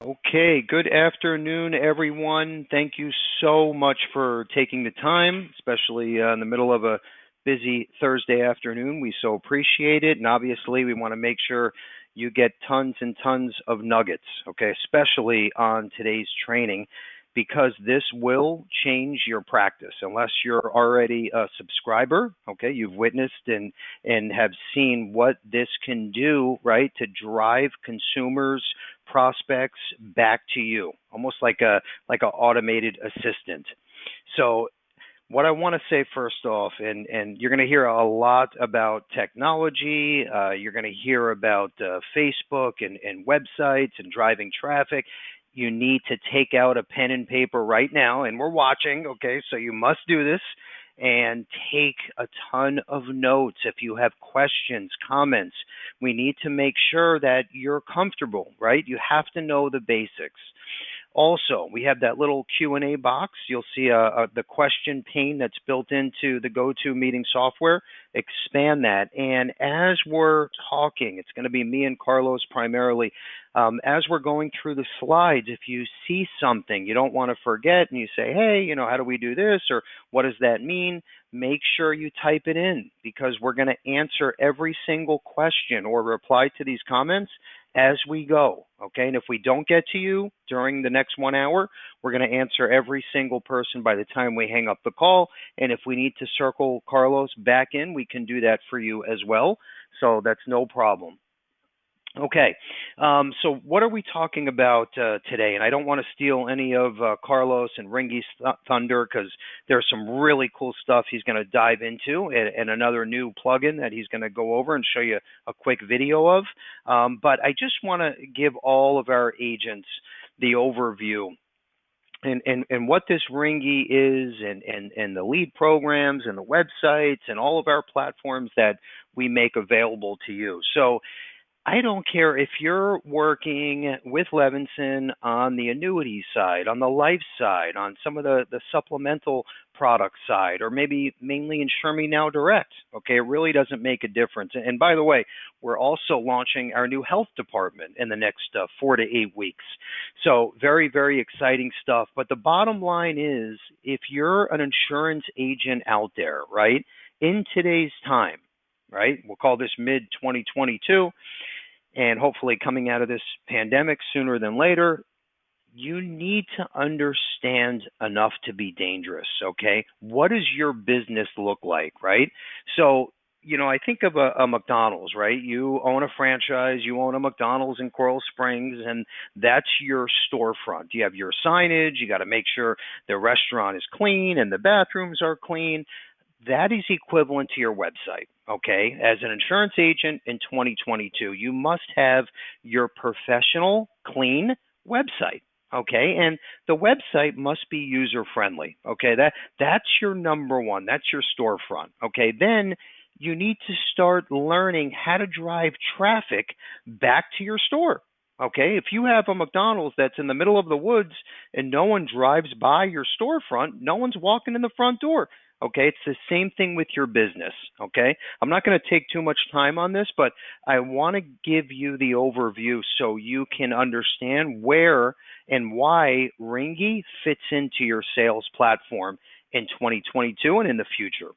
Okay, good afternoon, everyone. Thank you so much for taking the time, especially in the middle of a busy Thursday afternoon. We so appreciate it. And obviously, we want to make sure you get tons and tons of nuggets, okay, especially on today's training, because this will change your practice unless you're already a subscriber, okay? You've witnessed and have seen what this can do, right, to drive consumers, prospects back to you, almost like a automated assistant. So what I want to say first off, and you're going to hear a lot about technology. You're going to hear about Facebook and websites and driving traffic. You need to take out a pen and paper right now, and we're watching, okay? So you must do this and take a ton of notes. If you have questions, comments, we need to make sure that you're comfortable, right? You have to know the basics. Also, we have that little Q&A box. You'll see the question pane that's built into the GoToMeeting software. Expand that. And as we're talking, it's going to be me and Carlos primarily. As we're going through the slides, if you see something you don't want to forget and you say, hey, how do we do this? Or what does that mean? Make sure you type it in because we're going to answer every single question or reply to these comments as we go, okay? And if we don't get to you during the next 1 hour, we're going to answer every single person by the time we hang up the call. And if we need to circle Carlos back in, we can do that for you as well. So that's no problem. Okay, so what are we talking about today? And I don't want to steal any of Carlos and Ringy's thunder because there's some really cool stuff he's going to dive into and another new plugin that he's going to go over and show you a quick video of. But I just want to give all of our agents the overview and what this Ringy is and the lead programs and the websites and all of our platforms that we make available to you. So I don't care if you're working with Levinson on the annuity side, on the life side, on some of the supplemental product side, or maybe mainly Insure Me Now Direct. Okay, it really doesn't make a difference. And by the way, we're also launching our new health department in the next 4 to 8 weeks. So very, very exciting stuff. But the bottom line is, if you're an insurance agent out there, right, in today's time, right, we'll call this mid 2022, and hopefully coming out of this pandemic sooner than later, you need to understand enough to be dangerous, okay? What does your business look like, right? So, I think of a McDonald's, right? You own a franchise, you own a McDonald's in Coral Springs, and that's your storefront. You have your signage, you got to make sure the restaurant is clean and the bathrooms are clean. That is equivalent to your website, okay? As an insurance agent in 2022, you must have your professional, clean website, okay? And the website must be user-friendly, okay? That's your number one. That's your storefront, okay? Then you need to start learning how to drive traffic back to your store. Okay, if you have a McDonald's that's in the middle of the woods and no one drives by your storefront, no one's walking in the front door. Okay, it's the same thing with your business. Okay, I'm not going to take too much time on this, but I want to give you the overview so you can understand where and why Ringy fits into your sales platform in 2022 and in the future.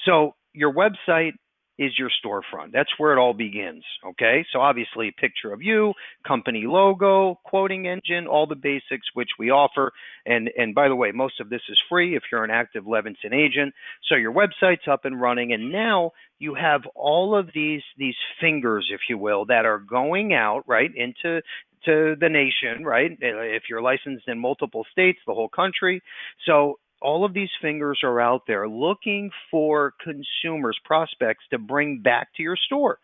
So, your website is your storefront. That's where it all begins, okay? So obviously a picture of you, company logo, quoting engine, all the basics which we offer. And by the way, most of this is free if you're an active Levinson agent. So your website's up and running, and now you have all of these fingers, if you will, that are going out, right, into the nation, right? If you're licensed in multiple states, the whole country. So all of these fingers are out there looking for consumers, prospects to bring back to your store.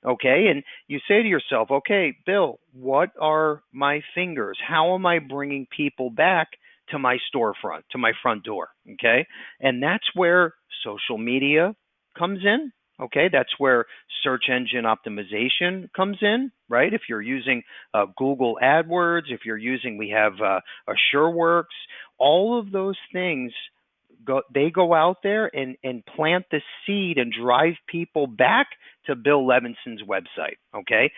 Okay, and you say to yourself, okay, Bill, what are my fingers? How am I bringing people back to my storefront, to my front door? Okay, and that's where social media comes in. Okay, that's where search engine optimization comes in, right? If you're using Google AdWords, if you're using, we have AssureWorks, all of those things they go out there and plant the seed and drive people back to Bill Levinson's website. Okay,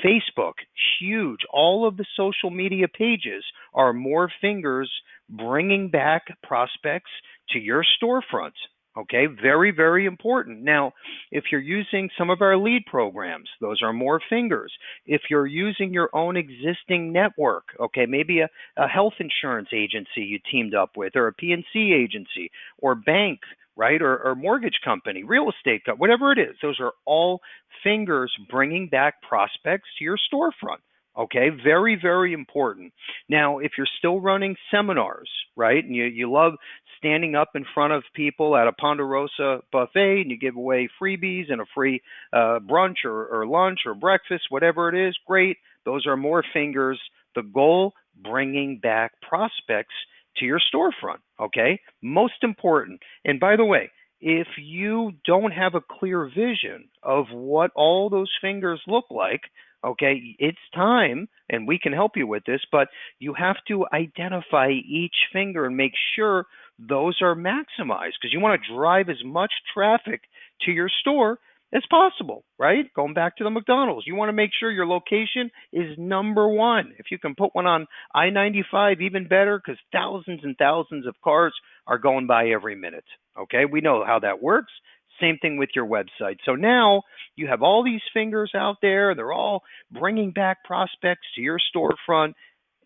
Facebook, huge. All of the social media pages are more fingers bringing back prospects to your storefront. Okay, very, very important. Now, if you're using some of our lead programs, those are more fingers. If you're using your own existing network, okay, maybe a health insurance agency you teamed up with, or a PNC agency, or bank, right, or mortgage company, real estate company, whatever it is, those are all fingers bringing back prospects to your storefront. Okay, very, very important. Now, if you're still running seminars, right, and you love standing up in front of people at a Ponderosa buffet and you give away freebies and a free brunch or lunch or breakfast, whatever it is, great. Those are more fingers. The goal, bringing back prospects to your storefront, okay? Most important. And by the way, if you don't have a clear vision of what all those fingers look like, okay, it's time, and we can help you with this, but you have to identify each finger and make sure those are maximized, because you want to drive as much traffic to your store as possible, right? Going back to the McDonald's, you want to make sure your location is number one. If you can put one on I-95, even better, because thousands and thousands of cars are going by every minute, okay? We know how that works. Same thing with your website. So now you have all these fingers out there. They're all bringing back prospects to your storefront.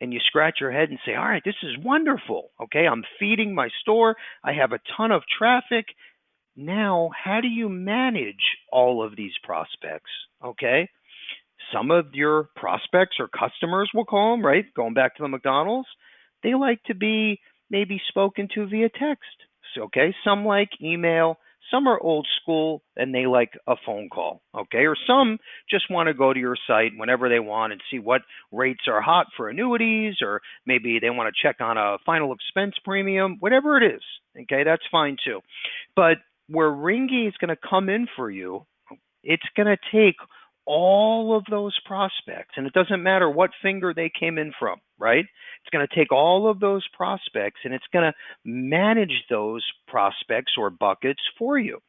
And you scratch your head and say, all right, this is wonderful. Okay, I'm feeding my store. I have a ton of traffic. Now, how do you manage all of these prospects? Okay, some of your prospects or customers, we'll call them, right? Going back to the McDonald's, they like to be maybe spoken to via text. So, okay, some like email. Some are old school and they like a phone call, okay? Or some just want to go to your site whenever they want and see what rates are hot for annuities, or maybe they want to check on a final expense premium, whatever it is, okay? That's fine too. But where Ringy is going to come in for you, it's going to take all of those prospects, and it doesn't matter what finger they came in from, right? It's going to take all of those prospects and it's going to manage those prospects or buckets for you,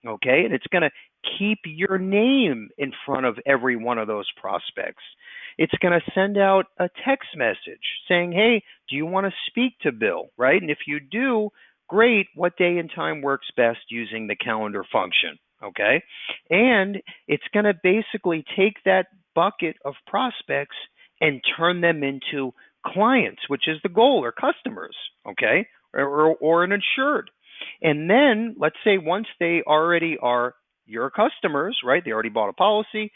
okay? And it's going to keep your name in front of every one of those prospects. It's going to send out a text message saying, hey, do you want to speak to Bill, right? And if you do, great, what day and time works best using the calendar function, okay? And it's going to basically take that bucket of prospects and turn them into clients, which is the goal, or customers, okay, or an insured. And then let's say once they already are your customers, right, they already bought a policy,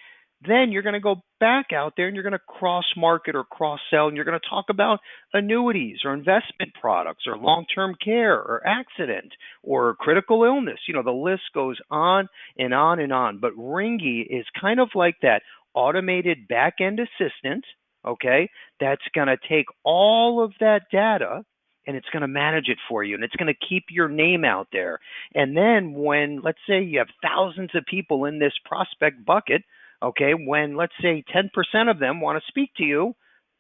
then you're going to go back out there and you're going to cross-market or cross-sell, and you're going to talk about annuities or investment products or long-term care or accident or critical illness. You know, the list goes on and on and on. But Ringy is kind of like that automated back-end assistant, okay, that's going to take all of that data and it's going to manage it for you, and it's going to keep your name out there. And then when, let's say you have thousands of people in this prospect bucket, okay, when let's say 10% of them want to speak to you,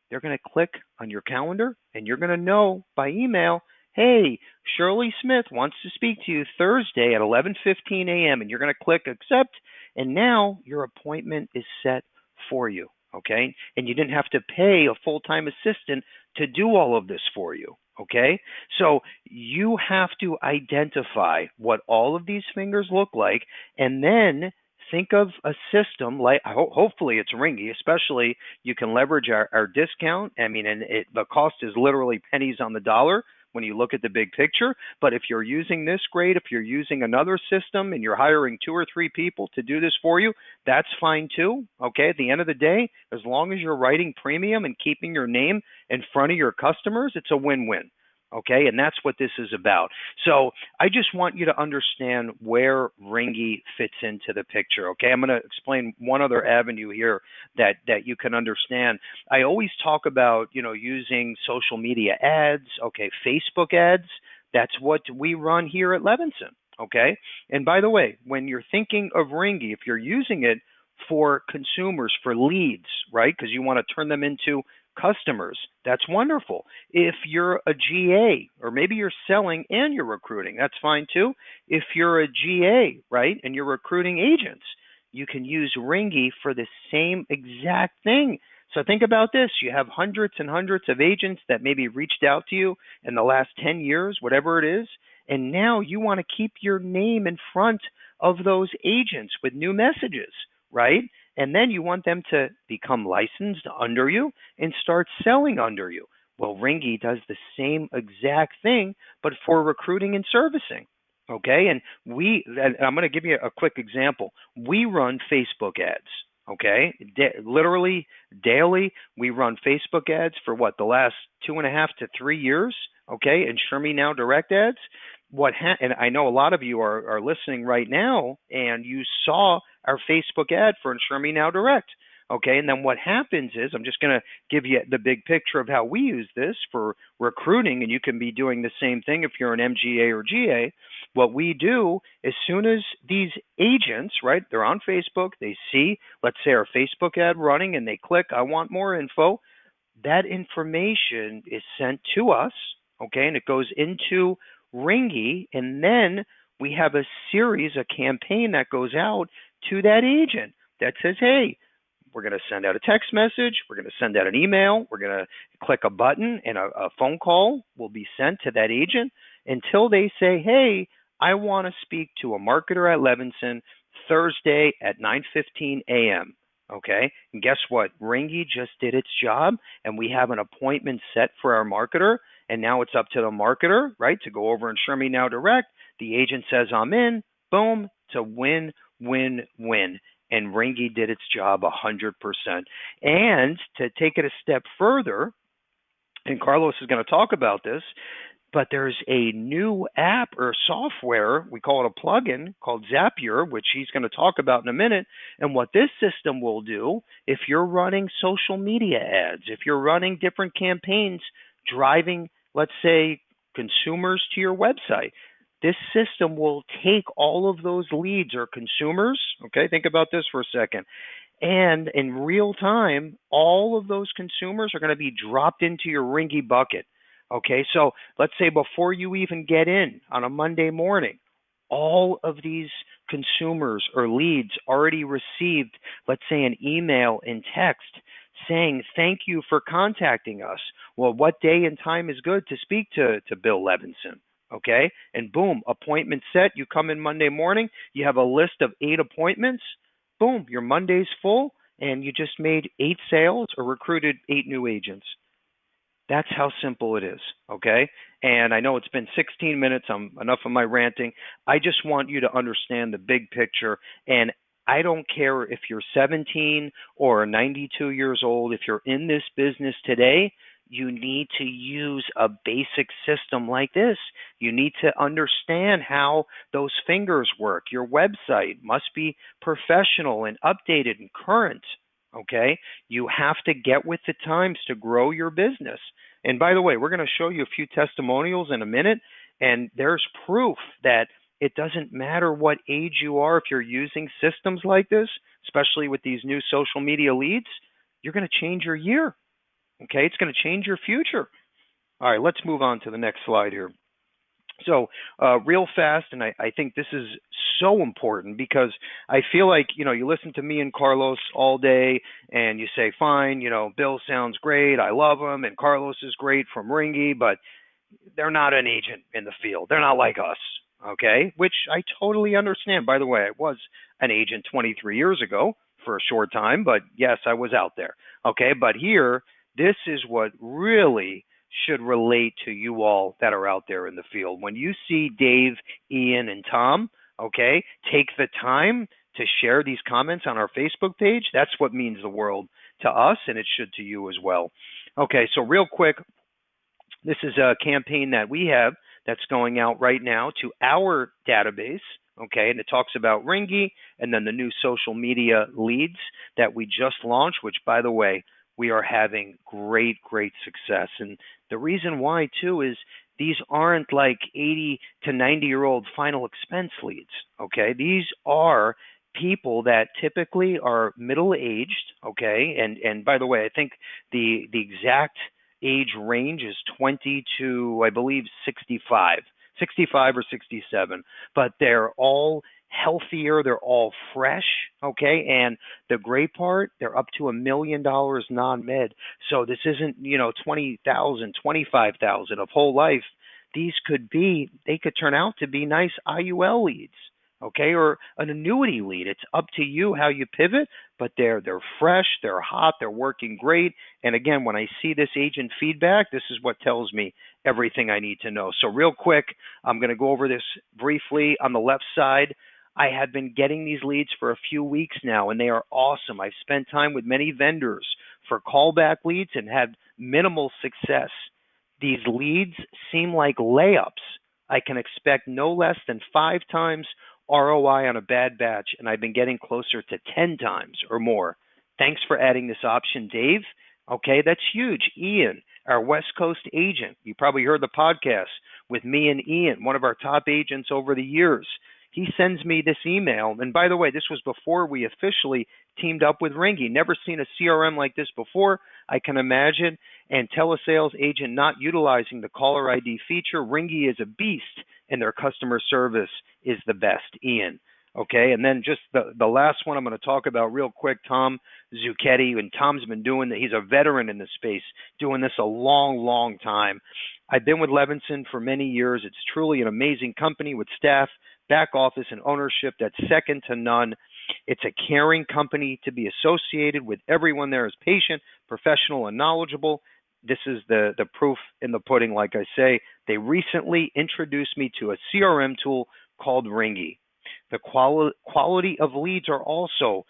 they're going to click on your calendar and you're going to know by email, hey, Shirley Smith wants to speak to you Thursday at 11:15 a.m. And you're going to click accept, and now your appointment is set for you, okay? And you didn't have to pay a full-time assistant to do all of this for you, okay? So you have to identify what all of these fingers look like, and then think of a system like, hopefully it's Ringy, especially you can leverage our discount. I mean, and the cost is literally pennies on the dollar when you look at the big picture. But if you're using this, great. If you're using another system and you're hiring 2 or 3 people to do this for you, that's fine too. Okay, at the end of the day, as long as you're writing premium and keeping your name in front of your customers, it's a win-win. Okay, and that's what this is about. So I just want you to understand where Ringy fits into the picture. Okay, I'm going to explain one other avenue here that you can understand. I always talk about, you know, using social media ads. Okay, Facebook ads. That's what we run here at Levinson. Okay, and by the way, when you're thinking of Ringy, if you're using it for consumers, for leads, right, because you want to turn them into customers, that's wonderful. If you're a GA, or maybe you're selling and you're recruiting, that's fine too. If you're a GA, right, and you're recruiting agents, you can use Ringy for the same exact thing. So think about this. You have hundreds and hundreds of agents that maybe reached out to you in the last 10 years, whatever it is, and now you want to keep your name in front of those agents with new messages, right? And then you want them to become licensed under you and start selling under you. Well, Ringy does the same exact thing, but for recruiting and servicing. Okay, and I'm going to give you a quick example. We run Facebook ads. Okay, literally daily, we run Facebook ads for what, the last 2.5 to 3 years. Okay, and Sure Me Now direct ads. And I know a lot of you are listening right now, and you saw our Facebook ad for Insure Me Now Direct. Okay, and then what happens is, I'm just going to give you the big picture of how we use this for recruiting, and you can be doing the same thing if you're an MGA or GA. What we do, as soon as these agents, right, they're on Facebook, they see, let's say, our Facebook ad running, and they click, I want more info, that information is sent to us, okay, and it goes into Ringy, and then we have a campaign that goes out to that agent that says, hey, we're going to send out a text message, we're going to send out an email, we're going to click a button, and a phone call will be sent to that agent until they say, hey, I want to speak to a marketer at Levinson Thursday at 9:15 a.m. Okay, and guess what? Ringy just did its job, and we have an appointment set for our marketer, and now it's up to the marketer, right, to go over and Insure Me Now Direct. The agent says, I'm in, boom, it's a win, win, win. And Ringy did its job 100%. And to take it a step further, and Carlos is going to talk about this, but there's a new app or software, we call it a plugin, called Zapier, which he's going to talk about in a minute. And what this system will do, if you're running social media ads, if you're running different campaigns, driving, let's say, consumers to your website, this system will take all of those leads or consumers, okay, think about this for a second, and in real time, all of those consumers are going to be dropped into your Ringy bucket. Okay, so let's say before you even get in on a Monday morning, all of these consumers or leads already received, let's say, an email and text saying, thank you for contacting us. Well, what day and time is good to speak to Bill Levinson? Okay, and boom, appointment set. You come in Monday morning, you have a list of 8 appointments. Boom, your Monday's full, and you just made 8 sales or recruited 8 new agents. That's how simple it is, okay? And I know it's been 16 minutes. Enough of my ranting. I just want you to understand the big picture. And I don't care if you're 17 or 92 years old. If you're in this business today, you need to use a basic system like this. You need to understand how those fingers work. Your website must be professional and updated and current. Okay, you have to get with the times to grow your business. And by the way, we're going to show you a few testimonials in a minute, and there's proof that it doesn't matter what age you are. If you're using systems like this, especially with these new social media leads, you're going to change your year. Okay, it's going to change your future. All right, let's move on to the next slide here. So real fast, and I think this is so important because I feel like, you listen to me and Carlos all day and you say, fine, Bill sounds great, I love him, and Carlos is great from Ringy, but they're not an agent in the field. They're not like us, okay? Which I totally understand. By the way, I was an agent 23 years ago for a short time, but yes, I was out there, okay? But here, this is what really should relate to you all that are out there in the field. When you see Dave, Ian, and Tom, okay, take the time to share these comments on our Facebook page, that's what means the world to us, and it should to you as well. Okay, so real quick, this is a campaign that we have that's going out right now to our database, okay, and it talks about Ringy and then the new social media leads that we just launched, which, by the way, we are having great success. And the reason why, too, is these aren't like 80 to 90-year-old final expense leads, okay? These are people that typically are middle aged, okay? And by the way, I think the exact age range is 20 to I believe 65, 65 or 67, but they're all healthier, they're all fresh, okay? And the great part, they're up to $1 million non-med. So this isn't, 20,000, 25,000 of whole life. They could turn out to be nice IUL leads, okay, or an annuity lead. It's up to you how you pivot, but they're fresh, they're hot, they're working great. And again, when I see this agent feedback, this is what tells me everything I need to know. So real quick, I'm going to go over this briefly. On the left side, I have been getting these leads for a few weeks now, and they are awesome. I've spent time with many vendors for callback leads and had minimal success. These leads seem like layups. I can expect no less than 5 times ROI on a bad batch, and I've been getting closer to 10 times or more. Thanks for adding this option, Dave. Okay, that's huge. Ian, our West Coast agent. You probably heard the podcast with me and Ian, one of our top agents over the years. He sends me this email. And by the way, this was before we officially teamed up with Ringy. Never seen a CRM like this before, I can imagine. And telesales agent not utilizing the caller ID feature. Ringy is a beast, and their customer service is the best. Ian. Okay, and then just the last one I'm going to talk about real quick, Tom Zucchetti. And Tom's been doing that. He's a veteran in this space, doing this a long, long time. I've been with Levinson for many years. It's truly an amazing company with staff, back office, and ownership that's second to none. It's a caring company to be associated with. Everyone there is patient, professional, and knowledgeable. This is the proof in the pudding, like I say. They recently introduced me to a CRM tool called Ringy. The quality of leads are also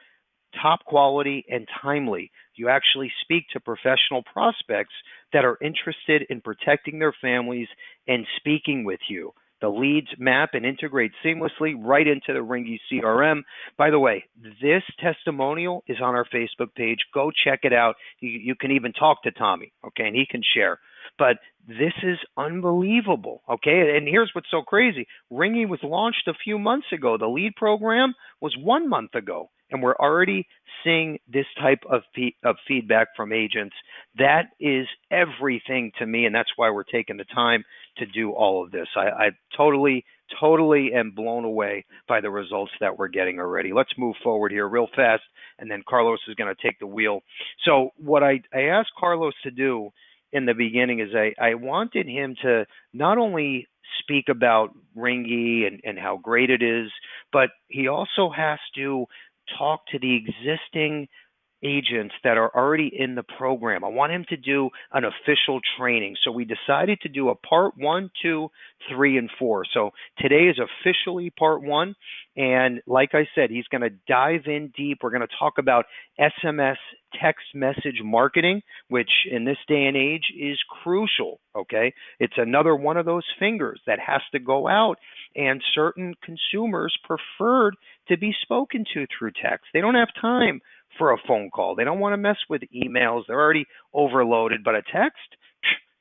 top quality and timely. You actually speak to professional prospects that are interested in protecting their families and speaking with you. The leads map and integrate seamlessly right into the Ringy CRM. By the way, this testimonial is on our Facebook page. Go check it out. You can even talk to Tommy, okay, and he can share. But this is unbelievable, okay? And here's what's so crazy. Ringy was launched a few months ago. The lead program was 1 month ago, and we're already seeing this type of feedback from agents. That is everything to me, and that's why we're taking the time to do all of this. I totally am blown away by the results that we're getting already. Let's move forward here real fast, and then Carlos is going to take the wheel. So what I asked Carlos to do in the beginning is I wanted him to not only speak about Ringy and how great it is, but he also has to talk to the existing agents that are already in the program. I want him to do an official training. So we decided to do a part 1, 2, 3, and 4. So today is officially part 1. And like I said, he's going to dive in deep. We're going to talk about SMS text message marketing, which in this day and age is crucial. Okay. It's another one of those fingers that has to go out, and certain consumers preferred to be spoken to through text. They don't have time for a phone call. They don't want to mess with emails. They're already overloaded. But a text?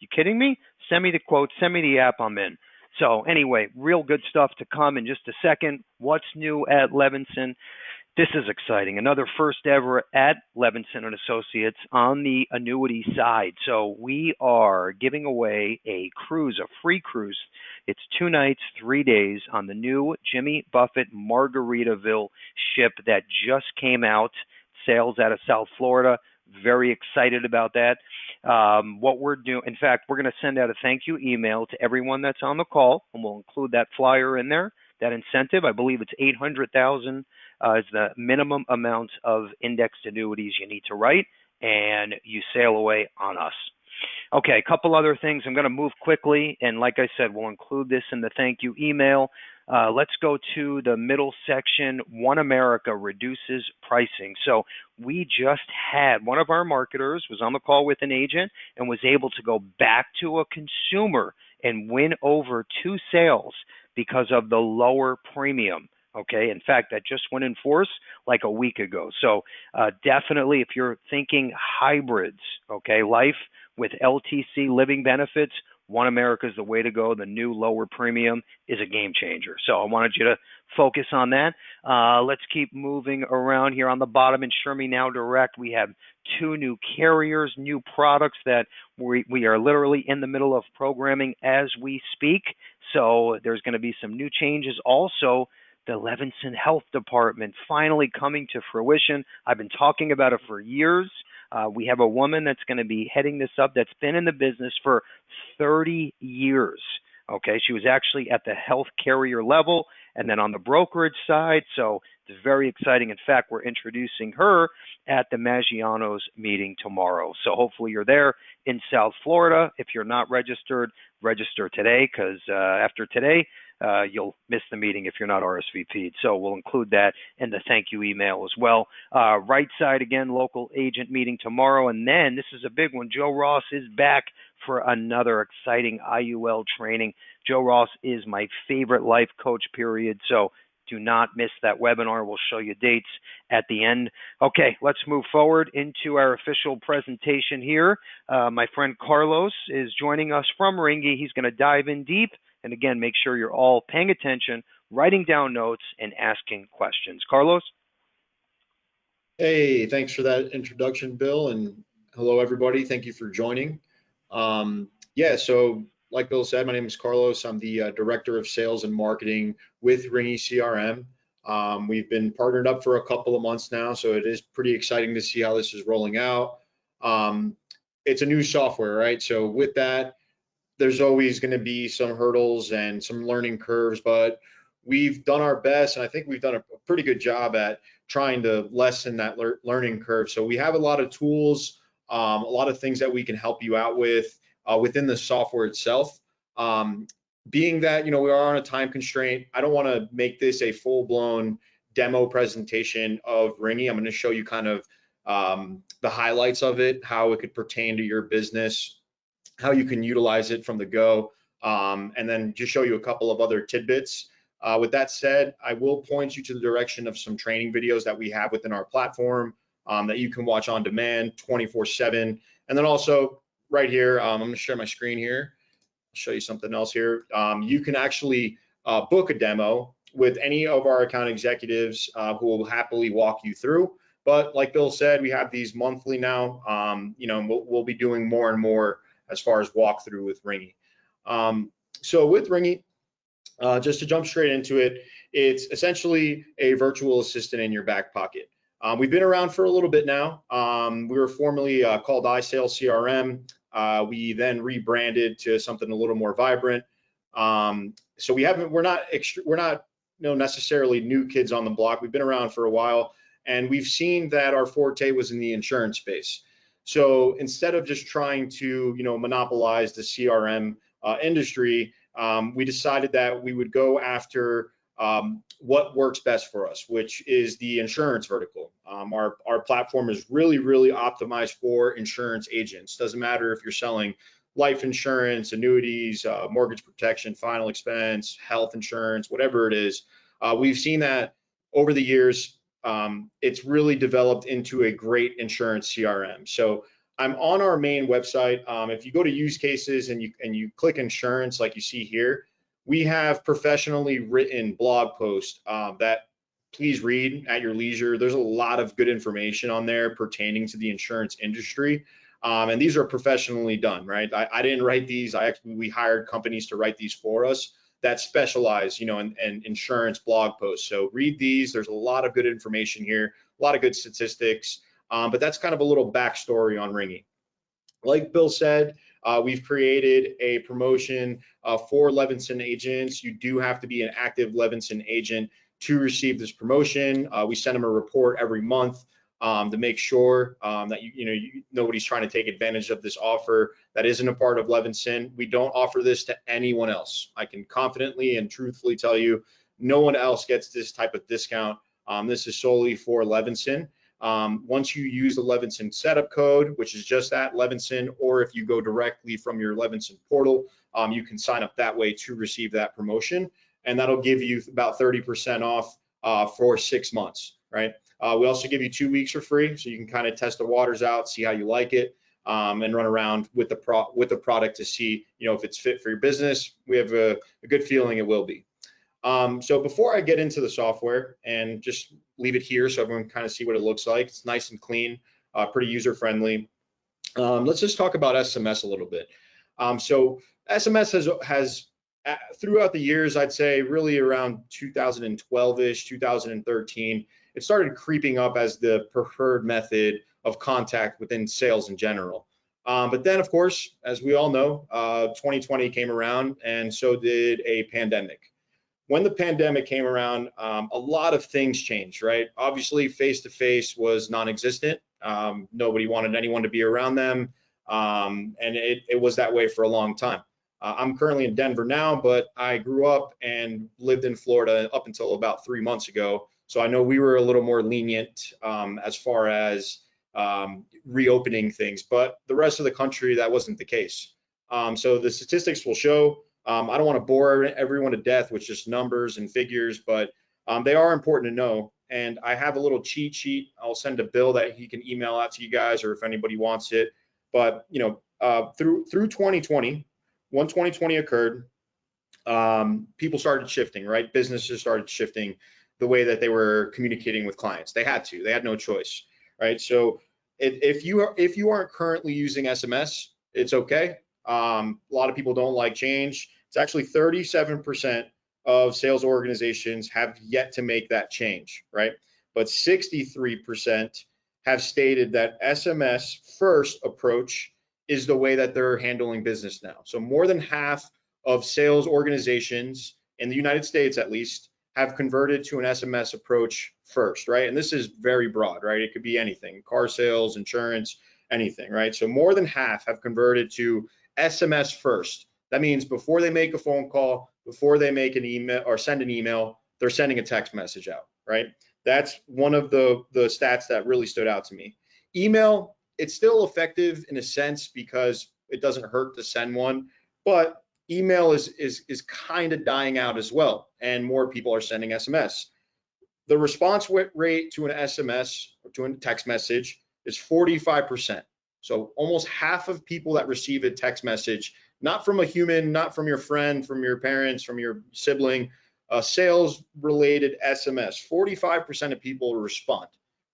You kidding me? Send me the quote. Send me the app. I'm in. So anyway, real good stuff to come in just a second. What's new at Levinson? This is exciting. Another first ever at Levinson and Associates on the annuity side. So we are giving away a cruise, a free cruise. It's 2 nights, 3 days on the new Jimmy Buffett Margaritaville ship that just came out. Sales out of South Florida. Very excited about that. What we're doing, in fact, we're going to send out a thank you email to everyone that's on the call, and we'll include that flyer in there, that incentive. I believe it's $800,000 is the minimum amount of indexed annuities you need to write, and you sail away on us. Okay, a couple other things. I'm going to move quickly, and like I said, we'll include this in the thank you email. Let's go to the middle section. One America reduces pricing. So we just had one of our marketers was on the call with an agent and was able to go back to a consumer and win over 2 sales because of the lower premium. Okay, in fact, that just went in force like a week ago. So definitely, if you're thinking hybrids, okay, life with LTC living benefits, One America is the way to go. The new lower premium is a game changer. So I wanted you to focus on that. Let's keep moving around here on the bottom. Insure Me Now Direct. We have two new carriers, new products that we are literally in the middle of programming as we speak. So there's going to be some new changes. Also, the Levinson Health Department finally coming to fruition. I've been talking about it for years. We have a woman that's going to be heading this up that's been in the business for 30 years. Okay, she was actually at the health carrier level and then on the brokerage side. So it's very exciting. In fact, we're introducing her at the Maggiano's meeting tomorrow. So hopefully you're there in South Florida. If you're not registered, register today, because after today, you'll miss the meeting if you're not RSVP'd. So we'll include that in the thank you email as well. Right side, again, local agent meeting tomorrow. And then this is a big one. Joe Ross is back for another exciting IUL training. Joe Ross is my favorite life coach, period. So do not miss that webinar. We'll show you dates at the end. Okay, let's move forward into our official presentation here. My friend Carlos is joining us from Ringy. He's going to dive in deep. And again, make sure you're all paying attention, writing down notes, and asking questions. Carlos? Hey, thanks for that introduction, Bill, and hello, everybody. Thank you for joining. So like Bill said, my name is Carlos. I'm the Director of Sales and Marketing with Ringy CRM. We've been partnered up for a couple of months now, so it is pretty exciting to see how this is rolling out. It's a new software, right? So with that, there's always going to be some hurdles and some learning curves, but we've done our best, and I think we've done a pretty good job at trying to lessen that learning curve. So we have a lot of tools, a lot of things that we can help you out with within the software itself. Being that, we are on a time constraint, I don't want to make this a full-blown demo presentation of Ringy. I'm going to show you kind of the highlights of it, how it could pertain to your business, how you can utilize it from the go, and then just show you a couple of other tidbits. With that said, I will point you to the direction of some training videos that we have within our platform that you can watch on demand 24/7. And then also right here, I'm going to share my screen here. I'll show you something else here. You can actually book a demo with any of our account executives who will happily walk you through. But like Bill said, we have these monthly now. We'll be doing more and more as far as walkthrough with Ringy. So with Ringy, just to jump straight into it, it's essentially a virtual assistant in your back pocket. We've been around for a little bit now. We were formerly called iSales CRM. We then rebranded to something a little more vibrant. So we're not necessarily new kids on the block. We've been around for a while, and we've seen that our forte was in the insurance space. So instead of just trying to monopolize the CRM industry, we decided that we would go after what works best for us, which is the insurance vertical. Our platform is really, really optimized for insurance agents. Doesn't matter if you're selling life insurance, annuities, mortgage protection, final expense, health insurance, whatever it is. We've seen that over the years. It's really developed into a great insurance CRM. So I'm on our main website. If you go to use cases and you click insurance, like you see here, we have professionally written blog posts that please read at your leisure. There's a lot of good information on there pertaining to the insurance industry. And these are professionally done, right? I didn't write these. We hired companies to write these for us that specialize, in insurance blog posts. So read these. There's a lot of good information here, a lot of good statistics. But that's kind of a little backstory on Ringy. Like Bill said, we've created a promotion for Levinson agents. You do have to be an active Levinson agent to receive this promotion. We send them a report every month to make sure that nobody's trying to take advantage of this offer that isn't a part of Levinson. We don't offer this to anyone else. I can confidently and truthfully tell you, no one else gets this type of discount. This is solely for Levinson. Once you use the Levinson setup code, which is just that, Levinson, or if you go directly from your Levinson portal, you can sign up that way to receive that promotion, and that'll give you about 30% off for 6 months, right? We also give you 2 weeks for free, so you can kind of test the waters out, see how you like it. and run around with the product to see, if it's fit for your business. We have a good feeling it will be. So before I get into the software and just leave it here so everyone can kind of see what it looks like, it's nice and clean, pretty user friendly. Let's just talk about SMS a little bit. So SMS has throughout the years, I'd say really around 2012-ish, 2013, it started creeping up as the preferred method of contact within sales in general. But then, of course, as we all know, 2020 came around, and so did a pandemic. When the pandemic came around, a lot of things changed, right? Obviously, face-to-face was non-existent. Nobody wanted anyone to be around them, and it was that way for a long time. I'm currently in Denver now, but I grew up and lived in Florida up until about 3 months ago. So I know we were a little more lenient as far as reopening things, but the rest of the country, that wasn't the case. So the statistics will show. I don't want to bore everyone to death with just numbers and figures, but they are important to know. And I have a little cheat sheet. I'll send a bill that he can email out to you guys, or if anybody wants it. But through 2020, when 2020 occurred, people started shifting, right? Businesses started shifting the way that they were communicating with clients. They had to. They had no choice, right? So if you aren't currently using SMS, it's okay. A lot of people don't like change. It's actually 37% of sales organizations have yet to make that change, right? But 63% have stated that SMS first approach is the way that they're handling business now. So more than half of sales organizations in the United States, at least, have converted to an SMS approach first, right? And this is very broad, right? It could be anything, car sales, insurance, anything, right? So more than half have converted to SMS first. That means before they make a phone call, before they make an email or send an email, they're sending a text message out, right? That's one of the stats that really stood out to me. Email, it's still effective in a sense because it doesn't hurt to send one, but email is kind of dying out as well, and more people are sending SMS. The response rate to an SMS or to a text message is 45%. So almost half of people that receive a text message, not from a human, not from your friend, from your parents, from your sibling, sales related SMS, 45% of people respond.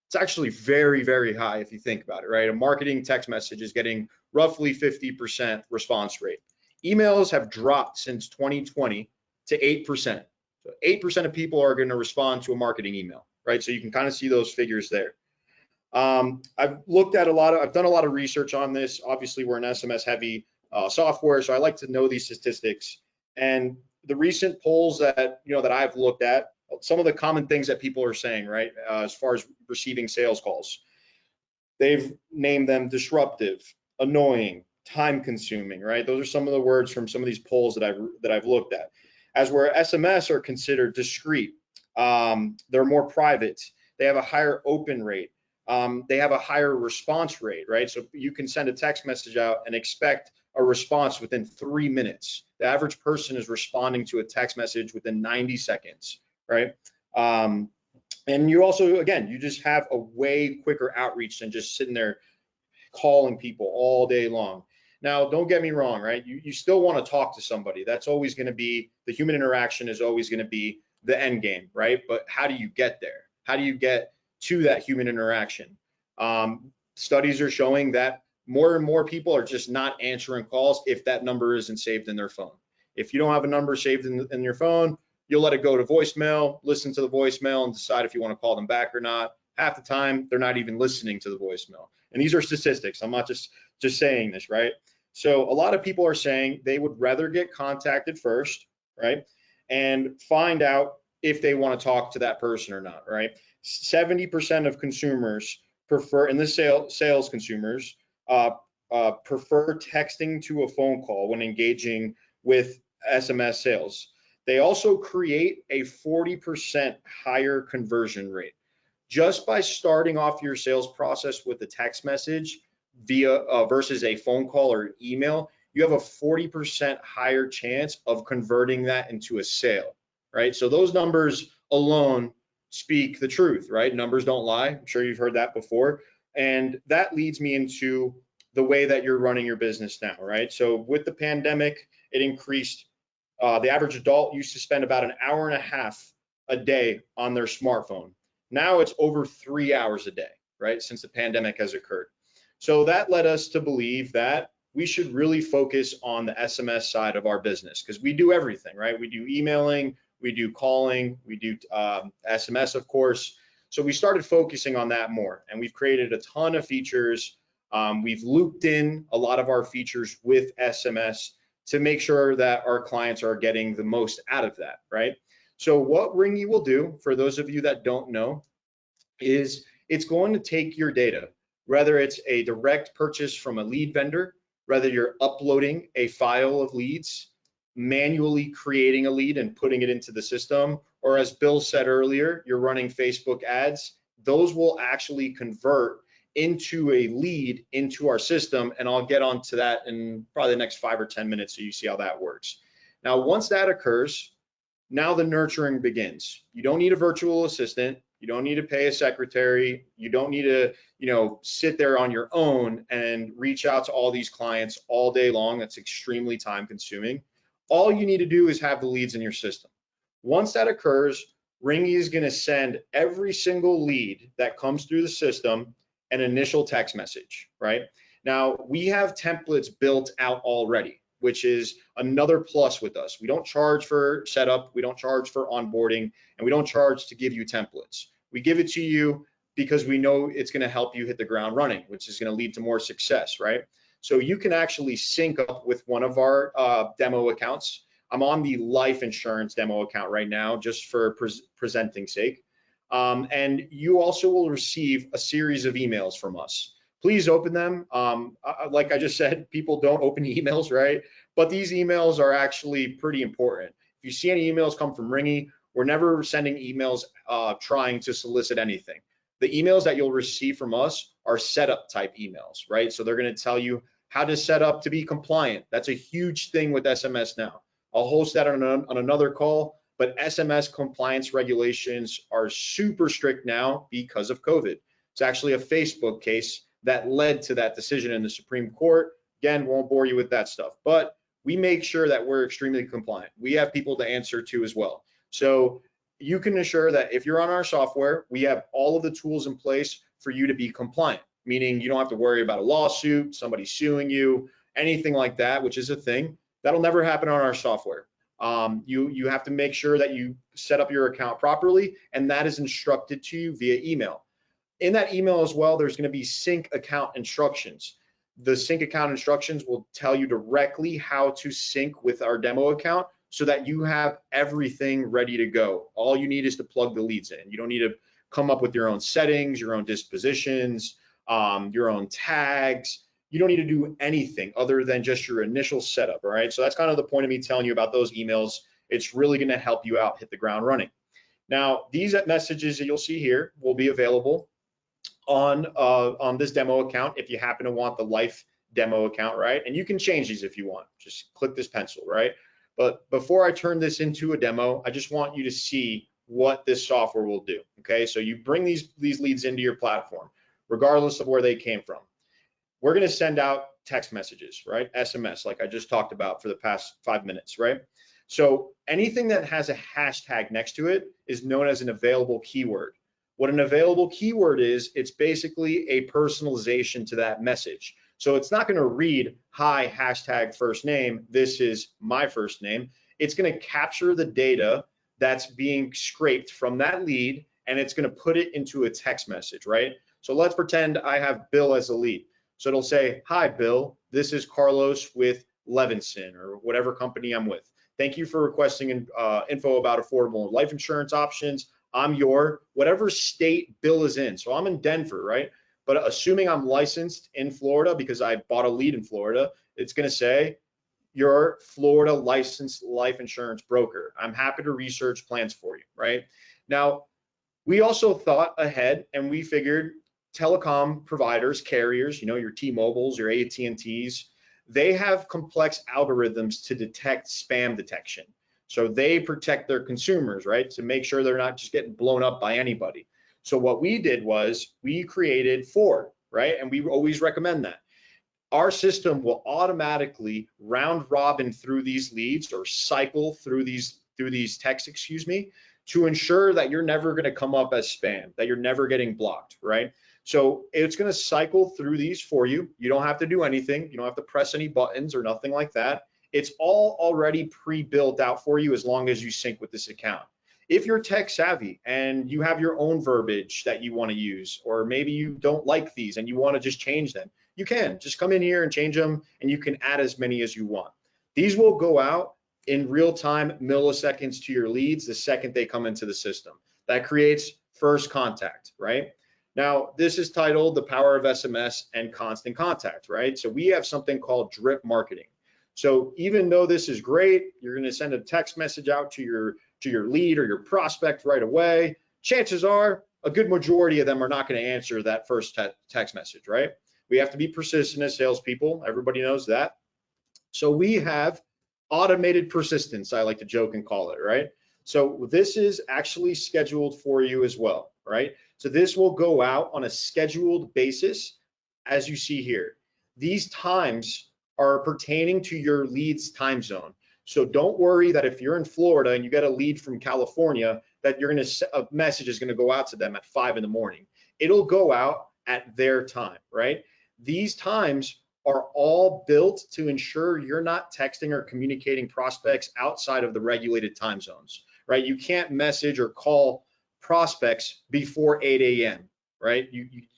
It's actually very, very high if you think about it, right? A marketing text message is getting roughly 50% response rate. Emails have dropped since 2020 to 8%. So 8% of people are going to respond to a marketing email, right? So you can kind of see those figures there. I've done a lot of research on this. Obviously, we're an SMS heavy software, so I like to know these statistics. And the recent polls that I've looked at, some of the common things that people are saying, right, as far as receiving sales calls, they've named them disruptive, annoying, time consuming, right? Those are some of the words from some of these polls that I've looked at. As where SMS are considered discreet, they're more private, they have a higher open rate, they have a higher response rate, right? So you can send a text message out and expect a response within 3 minutes. The average person is responding to a text message within 90 seconds, right? And you also, again, you just have a way quicker outreach than just sitting there calling people all day long. Now, don't get me wrong, right? You still want to talk to somebody. That's always going to be, the human interaction is always going to be the end game, right? But how do you get there? How do you get to that human interaction? Studies are showing that more and more people are just not answering calls if that number isn't saved in their phone. If you don't have a number saved in your phone, you'll let it go to voicemail, listen to the voicemail, and decide if you want to call them back or not. Half the time, they're not even listening to the voicemail. And these are statistics. I'm not just saying this, right? So a lot of people are saying they would rather get contacted first, right? And find out if they want to talk to that person or not, right? 70% of consumers prefer, in the sales consumers, prefer texting to a phone call when engaging with SMS sales. They also create a 40% higher conversion rate. Just by starting off your sales process with a text message versus a phone call or email, you have a 40% higher chance of converting that into a sale, right? So those numbers alone speak the truth, right? Numbers don't lie. I'm sure you've heard that before. And that leads me into the way that you're running your business now, right? So with the pandemic, it increased. The average adult used to spend about an hour and a half a day on their smartphone. Now it's over 3 hours a day, right? Since the pandemic has occurred. So that led us to believe that we should really focus on the SMS side of our business because we do everything, right? We do emailing, we do calling, we do SMS, of course. So we started focusing on that more, and we've created a ton of features. We've looped in a lot of our features with SMS to make sure that our clients are getting the most out of that, right? So what Ringy will do, for those of you that don't know, is it's going to take your data, whether it's a direct purchase from a lead vendor, whether you're uploading a file of leads, manually creating a lead and putting it into the system, or as Bill said earlier, you're running Facebook ads, those will actually convert into a lead into our system. And I'll get onto that in probably the next 5 or 10 minutes so you see how that works. Now, once that occurs, now the nurturing begins. You don't need a virtual assistant. You don't need to pay a secretary. You don't need to, sit there on your own and reach out to all these clients all day long. That's extremely time consuming. All you need to do is have the leads in your system. Once that occurs, Ringy is going to send every single lead that comes through the system an initial text message, right? Now, we have templates built out already, which is another plus with us. We don't charge for setup, we don't charge for onboarding, and we don't charge to give you templates. We give it to you because we know it's going to help you hit the ground running, which is going to lead to more success, right? So you can actually sync up with one of our demo accounts. I'm on the life insurance demo account right now, just for presenting sake. And you also will receive a series of emails from us. Please open them. Like I just said, people don't open emails, right? But these emails are actually pretty important. If you see any emails come from Ringy, we're never sending emails trying to solicit anything. The emails that you'll receive from us are setup type emails, right? So they're going to tell you how to set up to be compliant. That's a huge thing with SMS now. I'll host that on another call, but SMS compliance regulations are super strict now because of COVID. It's actually a Facebook case that led to that decision in the Supreme Court. Again, won't bore you with that stuff, but we make sure that we're extremely compliant. We have people to answer to as well. So you can assure that if you're on our software, we have all of the tools in place for you to be compliant, meaning you don't have to worry about a lawsuit, somebody suing you, anything like that, which is a thing. That'll never happen on our software. You have to make sure that you set up your account properly, and that is instructed to you via email. In that email as well, there's going to be sync account instructions. The sync account instructions will tell you directly how to sync with our demo account so that you have everything ready to go. All you need is to plug the leads in. You don't need to come up with your own settings, your own dispositions, your own tags. You don't need to do anything other than just your initial setup, all right? So that's kind of the point of me telling you about those emails. It's really going to help you out, hit the ground running. Now, these messages that you'll see here will be available on this demo account if you happen to want the life demo account, right? And you can change these if you want. Just click this pencil, right? But before I turn this into a demo, I just want you to see what this software will do, okay? So you bring these leads into your platform, regardless of where they came from. We're going to send out text messages, right? SMS, like I just talked about for the past 5 minutes, right? So anything that has a hashtag next to it is known as an available keyword. What an available keyword is, it's basically a personalization to that message. So it's not going to read, hi, hashtag first name, this is my first name. It's going to capture the data that's being scraped from that lead, and it's going to put it into a text message, right? So let's pretend I have Bill as a lead. So it'll say, hi, Bill, this is Carlos with Levinson or whatever company I'm with. Thank you for requesting info about affordable life insurance options. I'm your whatever state Bill is in. So I'm in Denver, right? But assuming I'm licensed in Florida because I bought a lead in Florida, it's going to say your Florida licensed life insurance broker. I'm happy to research plans for you, right? Now, we also thought ahead and we figured telecom providers, carriers, your T-Mobiles, your AT&Ts, they have complex algorithms to detect spam detection. So they protect their consumers, right? To make sure they're not just getting blown up by anybody. So what we did was we created 4, right? And we always recommend that. our system will automatically round robin through these leads or cycle through these texts, excuse me, to ensure that you're never going to come up as spam, that you're never getting blocked, right? So it's going to cycle through these for you. You don't have to do anything. You don't have to press any buttons or nothing like that. It's all already pre-built out for you as long as you sync with this account. If you're tech savvy and you have your own verbiage that you want to use, or maybe you don't like these and you want to just change them, you can just come in here and change them, and you can add as many as you want. These will go out in real time, milliseconds to your leads the second they come into the system. That creates first contact, right? Now, this is titled The Power of SMS and Constant Contact, right? So we have something called drip marketing. So even though this is great, you're going to send a text message out to your lead or your prospect right away. Chances are a good majority of them are not going to answer that first text message, right? We have to be persistent as salespeople. Everybody knows that. So we have automated persistence, I like to joke and call it, right? So this is actually scheduled for you as well, right? So this will go out on a scheduled basis, as you see here. These times are pertaining to your lead's time zone. So don't worry that if you're in Florida and you get a lead from California, that a message is going to go out to them at 5 in the morning. It'll go out at their time, right? These times are all built to ensure you're not texting or communicating prospects outside of the regulated time zones, right? You can't message or call prospects before 8 a.m., right?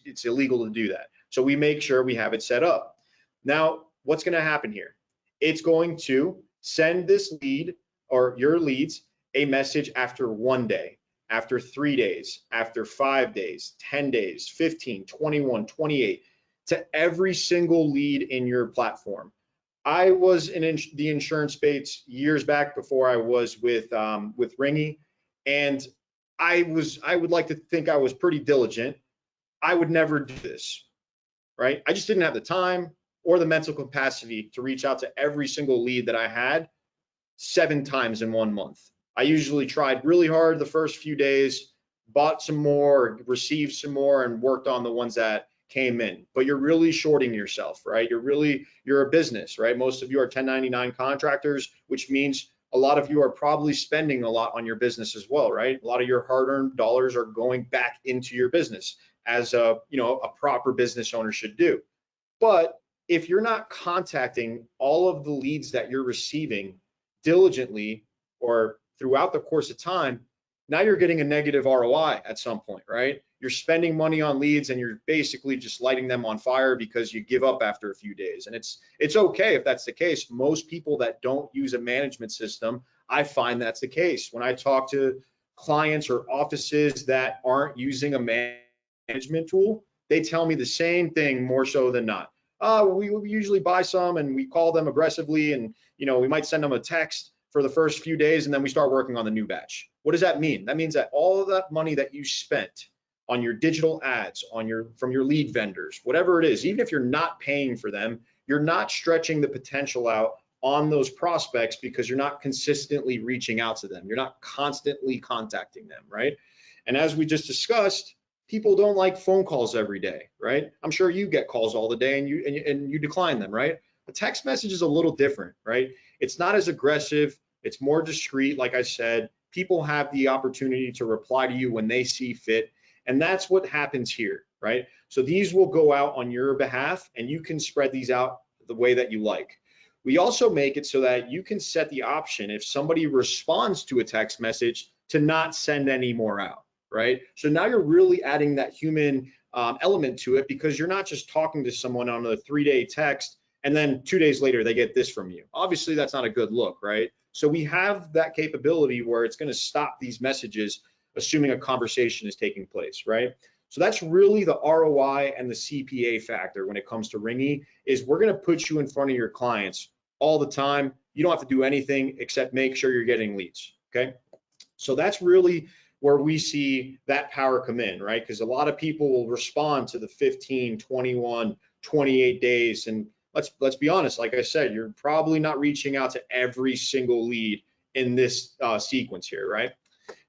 It's illegal to do that. So we make sure we have it set up. Now, what's going to happen here? It's going to send this lead or your leads a message after 1 day, after 3 days, after 5 days, 10 days, 15, 21, 28, to every single lead in your platform. I was in the insurance space years back before I was with Ringy, and I would like to think I was pretty diligent. I would never do this, right? I just didn't have the time or the mental capacity to reach out to every single lead that I had 7 times in 1 month. I usually tried really hard the first few days, bought some more, received some more, and worked on the ones that came in. But you're really shorting yourself, right? You're a business, right? Most of you are 1099 contractors, which means a lot of you are probably spending a lot on your business as well, right? A lot of your hard-earned dollars are going back into your business as a proper business owner should do. But if you're not contacting all of the leads that you're receiving diligently or throughout the course of time, now you're getting a negative ROI at some point, right? You're spending money on leads and you're basically just lighting them on fire because you give up after a few days. And it's okay if that's the case. Most people that don't use a management system, I find that's the case. When I talk to clients or offices that aren't using a management tool, they tell me the same thing more so than not. We usually buy some and we call them aggressively, and we might send them a text for the first few days, and then we start working on the new batch. What does that mean? That means that all of that money that you spent on your digital ads, from your lead vendors, whatever it is, even if you're not paying for them, you're not stretching the potential out on those prospects because you're not consistently reaching out to them. You're not constantly contacting them, right? And as we just discussed, people don't like phone calls every day, right? I'm sure you get calls all the day and you decline them, right? A text message is a little different, right? It's not as aggressive. It's more discreet. Like I said, people have the opportunity to reply to you when they see fit. And that's what happens here, right? So these will go out on your behalf and you can spread these out the way that you like. We also make it so that you can set the option if somebody responds to a text message to not send any more out, right? So now you're really adding that human element to it because you're not just talking to someone on a 3-day text and then 2 days later they get this from you. Obviously, that's not a good look, right? So we have that capability where it's going to stop these messages, assuming a conversation is taking place, right? So that's really the ROI and the CPA factor when it comes to Ringy, is we're going to put you in front of your clients all the time. You don't have to do anything except make sure you're getting leads, okay? So that's really where we see that power come in, right? Because a lot of people will respond to the 15, 21, 28 days. And let's be honest, like I said, you're probably not reaching out to every single lead in this sequence here, right?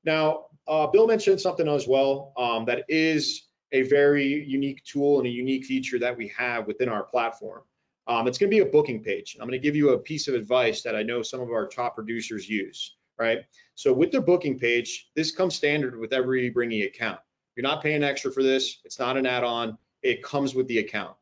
Now, Bill mentioned something as well that is a very unique tool and a unique feature that we have within our platform. It's going to be a booking page. I'm going to give you a piece of advice that I know some of our top producers use, right? So with the booking page, this comes standard with every Ringy account. You're not paying extra for this. It's not an add-on. It comes with the account.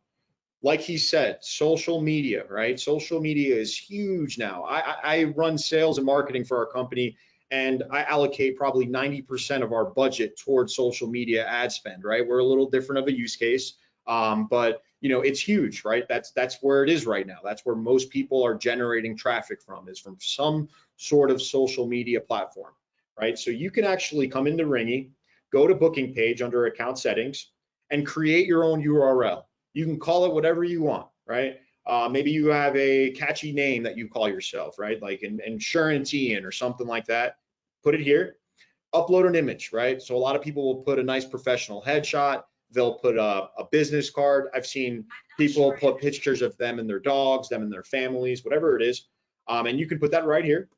Like he said, social media, right? Social media is huge now. I run sales and marketing for our company, and I allocate probably 90% of our budget towards social media ad spend, right? We're a little different of a use case, but it's huge, right? That's where it is right now. That's where most people are generating traffic from, is from some sort of social media platform, right? So you can actually come into Ringy, go to booking page under account settings, and create your own URL. You can call it whatever you want, right? Maybe you have a catchy name that you call yourself, right? Like Insurance Ian or something like that. Put it here. Upload an image, right? So a lot of people will put a nice professional headshot. They'll put a business card. I've seen people put pictures of them and their dogs, them and their families, whatever it is. And you can put that right here.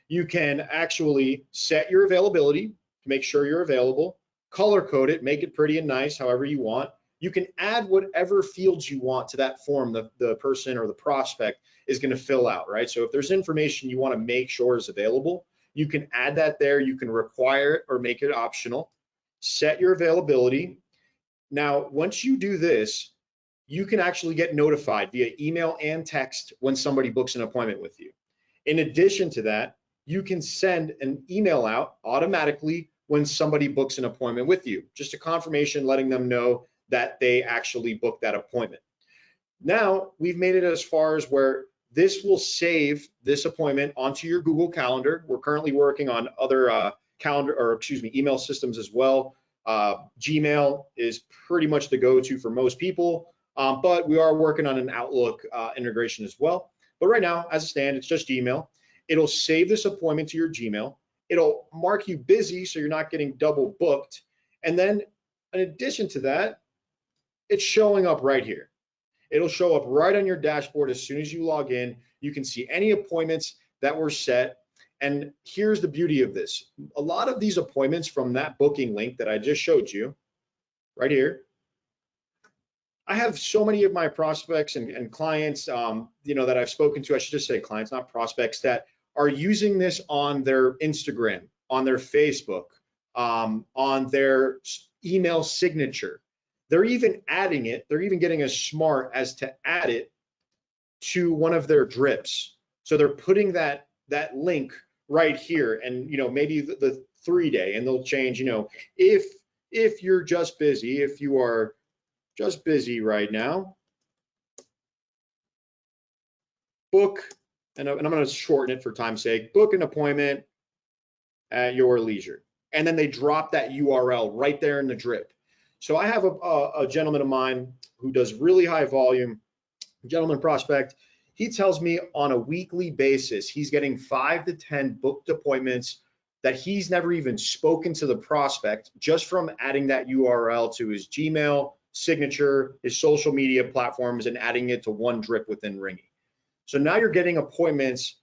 You can actually set your availability to make sure you're available, color code it, make it pretty and nice, however you want. You can add whatever fields you want to that form the person or the prospect is going to fill out, right? So if there's information you want to make sure is available, you can add that there. You can require it or make it optional. Set your availability. Now, once you do this, you can actually get notified via email and text when somebody books an appointment with you. In addition to that, you can send an email out automatically when somebody books an appointment with you, just a confirmation letting them know that they actually booked that appointment. Now, we've made it as far as where this will save this appointment onto your Google Calendar. We're currently working on other email systems as well. Gmail is pretty much the go-to for most people, but we are working on an Outlook integration as well. But right now, as a stand, it's just Gmail. It'll save this appointment to your Gmail. It'll mark you busy so you're not getting double booked. And then in addition to that, it's showing up right here. It'll show up right on your dashboard as soon as you log in. You can see any appointments that were set. And here's the beauty of this. A lot of these appointments from that booking link that I just showed you right here, I have so many of my prospects and clients, that I've spoken to, I should just say clients, not prospects, that are using this on their Instagram, on their Facebook, on their email signature. They're even adding it. They're even getting as smart as to add it to one of their drips. So they're putting that link right here, and maybe the 3-day, and they'll change. If you're just busy, if you are just busy right now, book, and I'm going to shorten it for time's sake, book an appointment at your leisure. And then they drop that URL right there in the drip. So I have a gentleman of mine who does really high volume, gentleman prospect. He tells me on a weekly basis, he's getting 5 to 10 booked appointments that he's never even spoken to the prospect, just from adding that URL to his Gmail signature, his social media platforms, and adding it to one drip within Ringy. So now you're getting appointments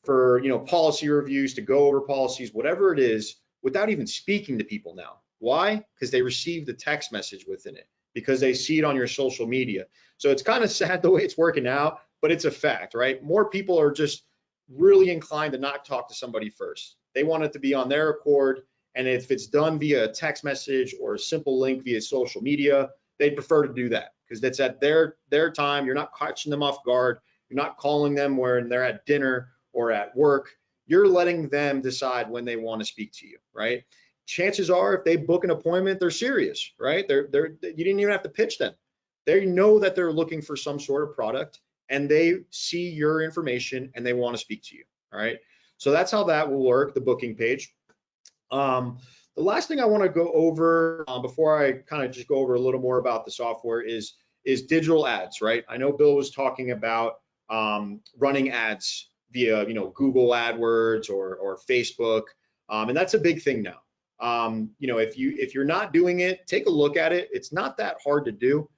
for policy reviews, to go over policies, whatever it is, without even speaking to people now. Why? Because they receive the text message within it, because they see it on your social media. So it's kind of sad the way it's working out, but it's a fact, right? More people are just really inclined to not talk to somebody first. They want it to be on their accord, and if it's done via a text message or a simple link via social media, they'd prefer to do that because that's at their time. You're not catching them off guard. You're not calling them when they're at dinner or at work. You're letting them decide when they want to speak to you, right? Chances are, if they book an appointment, they're serious, right? You didn't even have to pitch them. They know that they're looking for some sort of product, and they see your information and they want to speak to you, all right? So that's how that will work, the booking page. The last thing I want to go over before I kind of just go over a little more about the software is digital ads, right? I know Bill was talking about running ads via Google AdWords or Facebook, and that's a big thing now. If you're not doing it, take a look at it. It's not that hard to do.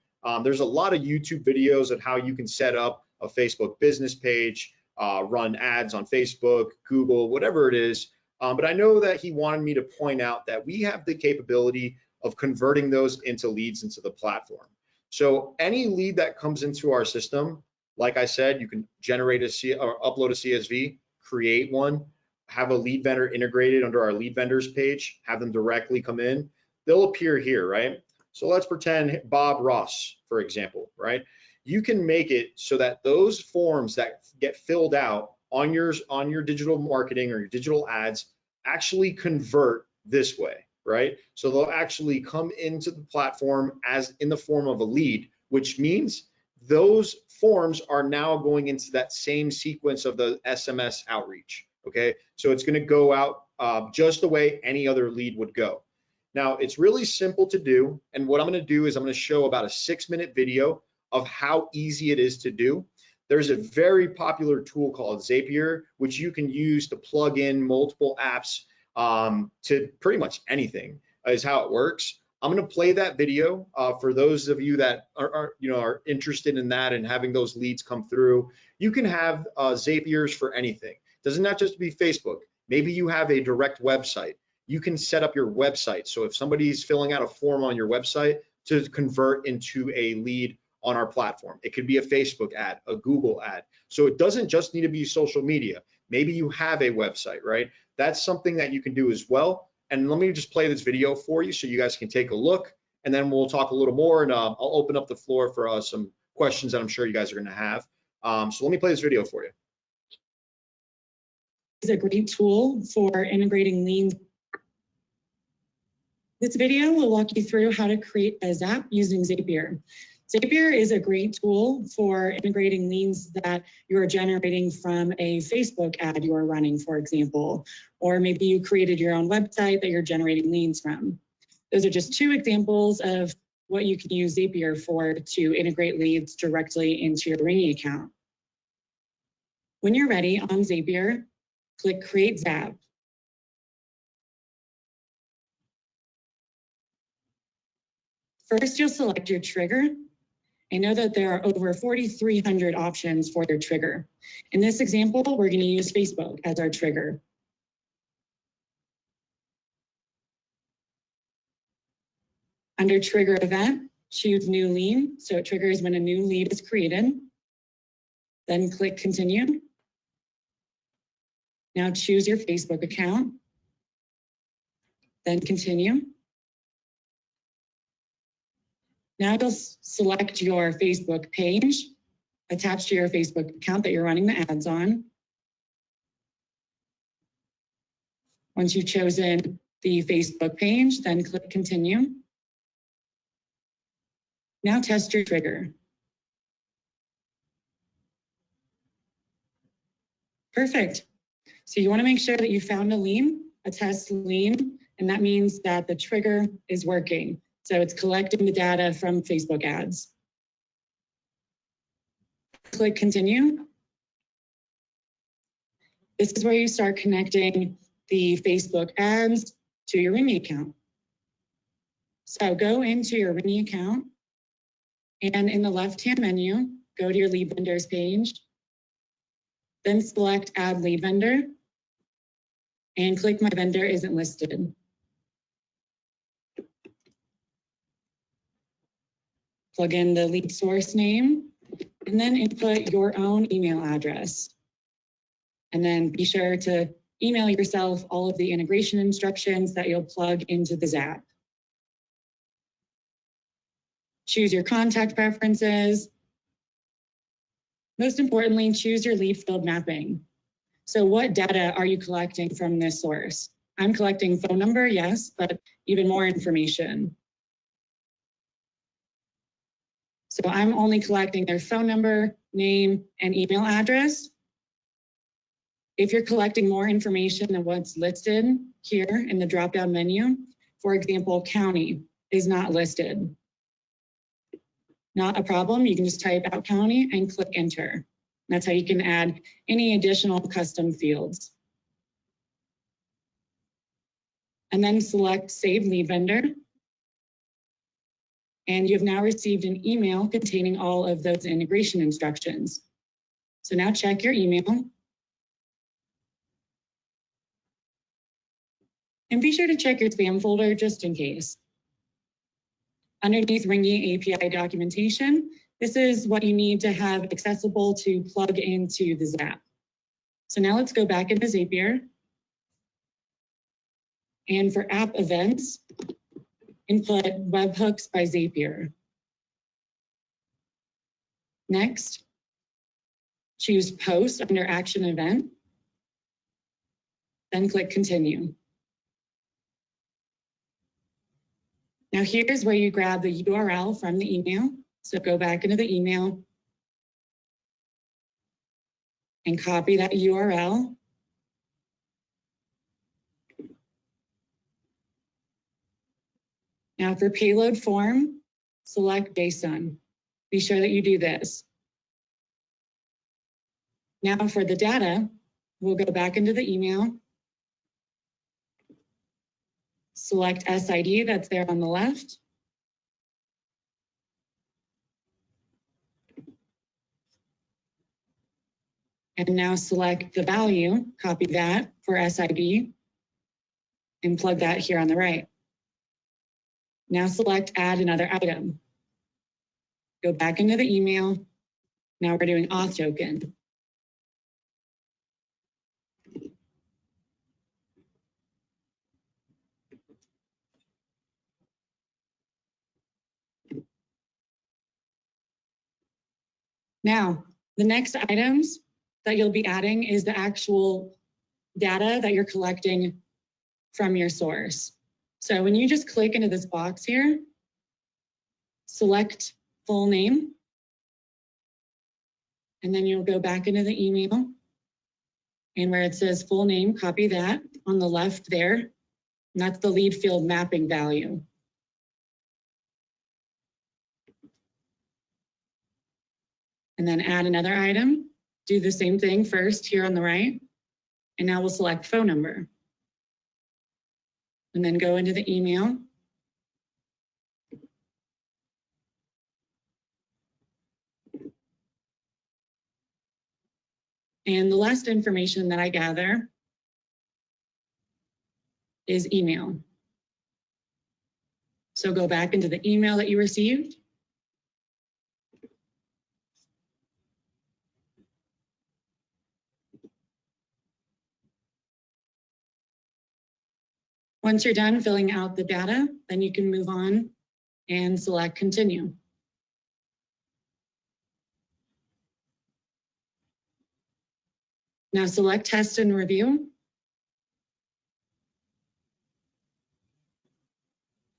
There's a lot of YouTube videos on how you can set up a Facebook business page, run ads on Facebook, Google, whatever it is. But I know that he wanted me to point out that we have the capability of converting those into leads into the platform. So any lead that comes into our system, like I said, you can generate or upload a CSV, create one, have a lead vendor integrated under our lead vendors page, have them directly come in. They'll appear here, right? So let's pretend Bob Ross, for example, right? You can make it so that those forms that get filled out on your digital marketing or your digital ads actually convert this way, right? So they'll actually come into the platform as in the form of a lead, which means those forms are now going into that same sequence of the SMS outreach, okay? So it's gonna go out just the way any other lead would go. Now, it's really simple to do, and what I'm gonna do is I'm gonna show about a 6-minute video of how easy it is to do. There's a very popular tool called Zapier, which you can use to plug in multiple apps to pretty much anything is how it works. I'm going to play that video for those of you that are interested in that and having those leads come through. You can have Zapiers for anything. It doesn't have just be Facebook. Maybe you have a direct website. You can set up your website. So if somebody's filling out a form on your website to convert into a lead on our platform, it could be a Facebook ad, a Google ad. So it doesn't just need to be social media. Maybe you have a website, right? That's something that you can do as well. And let me just play this video for you so you guys can take a look, and then we'll talk a little more, and I'll open up the floor for some questions that I'm sure you guys are going to have. So let me play this video for you. It's a great tool for integrating leads. This video will walk you through how to create a Zap using Zapier. Zapier is a great tool for integrating leads that you're generating from a Facebook ad you're running, for example, or maybe you created your own website that you're generating leads from. Those are just 2 examples of what you can use Zapier for to integrate leads directly into your Ringy account. When you're ready on Zapier, click Create Zap. First, you'll select your trigger. I know that there are over 4,300 options for your trigger. In this example, we're going to use Facebook as our trigger. Under Trigger Event, choose New Lead, so it triggers when a new lead is created. Then click Continue. Now choose your Facebook account. Then Continue. Now you'll select your Facebook page attached to your Facebook account that you're running the ads on. Once you've chosen the Facebook page, then click Continue. Now test your trigger. Perfect. So you want to make sure that you found a lead, a test lead, and that means that the trigger is working. So it's collecting the data from Facebook ads. Click Continue. This is where you start connecting the Facebook ads to your Ringy account. So go into your Ringy account, and in the left-hand menu, go to your lead vendors page, then select Add Lead Vendor, and click My Vendor Isn't Listed. Plug in the lead source name, and then input your own email address. And then be sure to email yourself all of the integration instructions that you'll plug into the Zap. Choose your contact preferences. Most importantly, choose your lead field mapping. So what data are you collecting from this source? I'm collecting phone number, yes, but even more information. So I'm only collecting their phone number, name, and email address. If you're collecting more information than what's listed here in the drop-down menu, for example, county is not listed. Not a problem, you can just type out county and click enter. That's how you can add any additional custom fields. And then select Save Lead Vendor. And you've now received an email containing all of those integration instructions. So now check your email. And be sure to check your spam folder just in case. Underneath Ringy API documentation, this is what you need to have accessible to plug into the Zap. So now let's go back into Zapier. And for app events, input webhooks by Zapier. Next, choose post under action event, then click continue. Now here's where you grab the URL from the email. So go back into the email and copy that URL. Now for payload form, select JSON. Be sure that you do this. Now for the data, we'll go back into the email. Select SID that's there on the left. And now select the value, copy that for SID, and plug that here on the right. Now select add another item. Go back into the email. Now we're doing auth token. Now, the next items that you'll be adding is the actual data that you're collecting from your source. So when you just click into this box here, select full name, and then you'll go back into the email, and where it says full name, copy that on the left there, and that's the lead field mapping value. And then add another item, do the same thing first here on the right, and now we'll select phone number. And then go into the email. And the last information that I gather is email. So go back into the email that you received. Once you're done filling out the data, then you can move on and select continue. Now select test and review.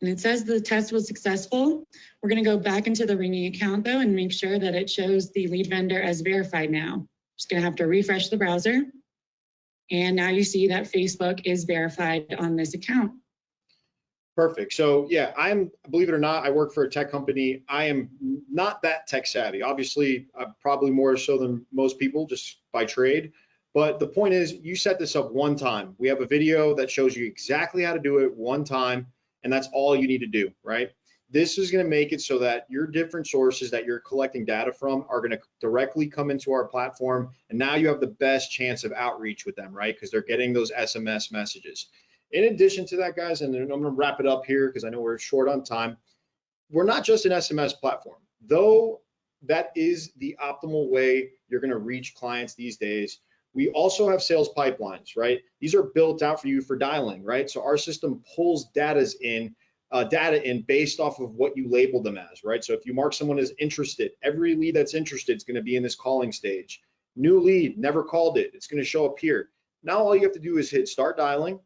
And it says the test was successful. We're going to go back into the Ringy account though and make sure that it shows the lead vendor as verified now. Just going to have to refresh the browser. And now you see that Facebook is verified on this account. Perfect. So yeah, believe it or not, I work for a tech company. I am not that tech savvy. Obviously, probably more so than most people just by trade. But the point is, you set this up one time. We have a video that shows you exactly how to do it one time, and that's all you need to do, right? This is going to make it so that your different sources that you're collecting data from are going to directly come into our platform. And now you have the best chance of outreach with them, right? Because they're getting those SMS messages. In addition to that, guys, and I'm going to wrap it up here because I know we're short on time. We're not just an SMS platform, though that is the optimal way you're going to reach clients these days. We also have sales pipelines, right? These are built out for you for dialing, right? So our system pulls data in based off of what you label them as, right? So if you mark someone as interested, every lead that's interested is going to be in this calling stage. New lead, never called it, it's going to show up here. Now all you have to do is hit start dialing,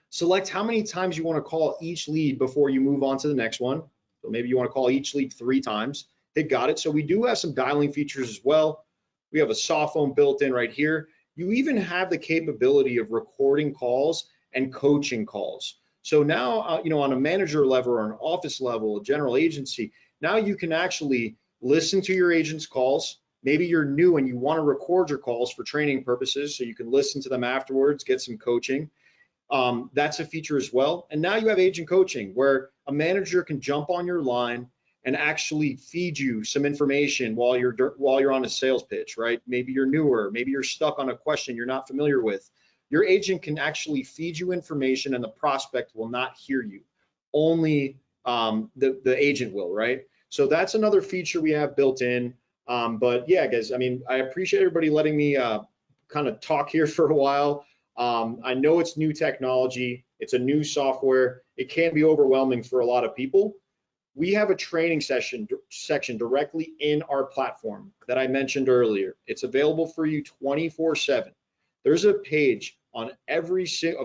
select how many times you want to call each lead before you move on to the next one. So maybe you want to call each lead 3 times. Hit got it. So we do have some dialing features as well. We have a soft phone built in right here. You even have the capability of recording calls and coaching calls. So now, on a manager level or an office level, a general agency, now you can actually listen to your agent's calls. Maybe you're new and you want to record your calls for training purposes, so you can listen to them afterwards, get some coaching. That's a feature as well. And now you have agent coaching, where a manager can jump on your line and actually feed you some information while you're on a sales pitch, right? Maybe you're newer, maybe you're stuck on a question you're not familiar with. Your agent can actually feed you information and the prospect will not hear you. Only the agent will, right? So that's another feature we have built in. But yeah, guys, I mean, I appreciate everybody letting me kind of talk here for a while. I know it's new technology, it's a new software. It can be overwhelming for a lot of people. We have a training section directly in our platform that I mentioned earlier. It's available for you 24/7. There's a page on a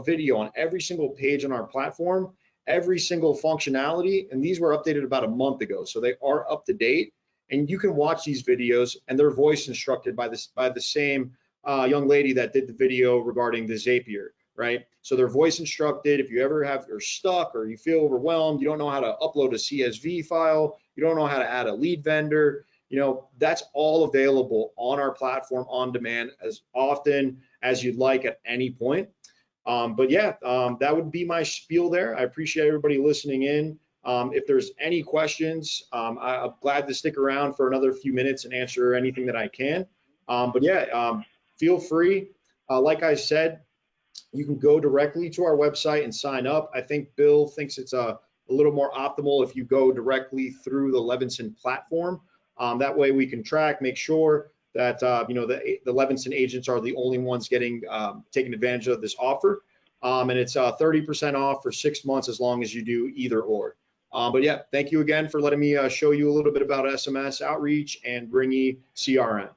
video on every single page on our platform, every single functionality, and these were updated about a month ago, so they are up to date. And you can watch these videos, and they're voice instructed by the same young lady that did the video regarding the Zapier, right? So they're voice instructed. If you ever are stuck or you feel overwhelmed, you don't know how to upload a CSV file, you don't know how to add a lead vendor, that's all available on our platform on demand as often as you'd like at any point. But yeah, that would be my spiel there. I appreciate everybody listening in. If there's any questions, I'm glad to stick around for another few minutes and answer anything that I can. But yeah, feel free. Like I said, you can go directly to our website and sign up. I think Bill thinks it's a little more optimal if you go directly through the Levinson platform. That way we can track, make sure that the Levinson agents are the only ones taking advantage of this offer. And it's 30% off for 6 months as long as you do either or. But yeah, thank you again for letting me show you a little bit about SMS outreach and Ringy CRM.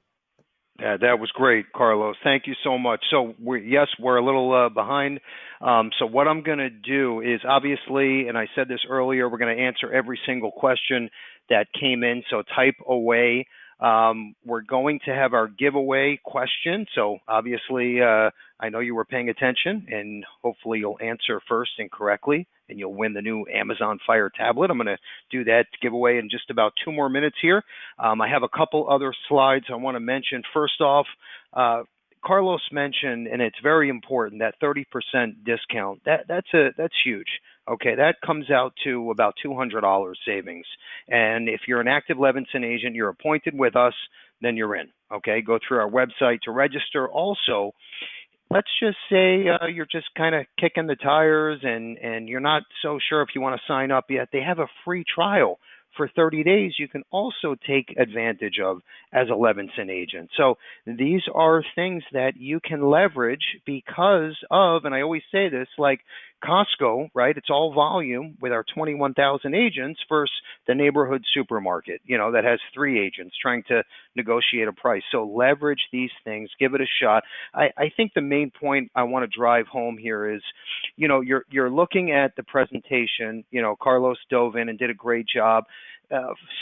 Yeah, that was great, Carlos. Thank you so much. So we're a little behind. So what I'm going to do is obviously, and I said this earlier, we're going to answer every single question that came in. So type away. We're going to have our giveaway question. So obviously, I know you were paying attention, and hopefully you'll answer first and correctly, and you'll win the new Amazon Fire tablet. I'm going to do that giveaway in just about 2 more minutes here. I have a couple other slides I want to mention. First off, Carlos mentioned, and it's very important, that 30% discount. That's huge. Okay, that comes out to about $200 savings. And if you're an active Levinson agent, you're appointed with us, then you're in. Okay, go through our website to register. Also, let's just say you're just kind of kicking the tires and you're not so sure if you want to sign up yet. They have a free trial for 30 days you can also take advantage of as a Levinson agent. So these are things that you can leverage because of, and I always say this, like Costco, right? It's all volume with our 21,000 agents versus the neighborhood supermarket, that has 3 agents trying to negotiate a price. So leverage these things, give it a shot. I think the main point I want to drive home here is, you're looking at the presentation, Carlos dove in and did a great job.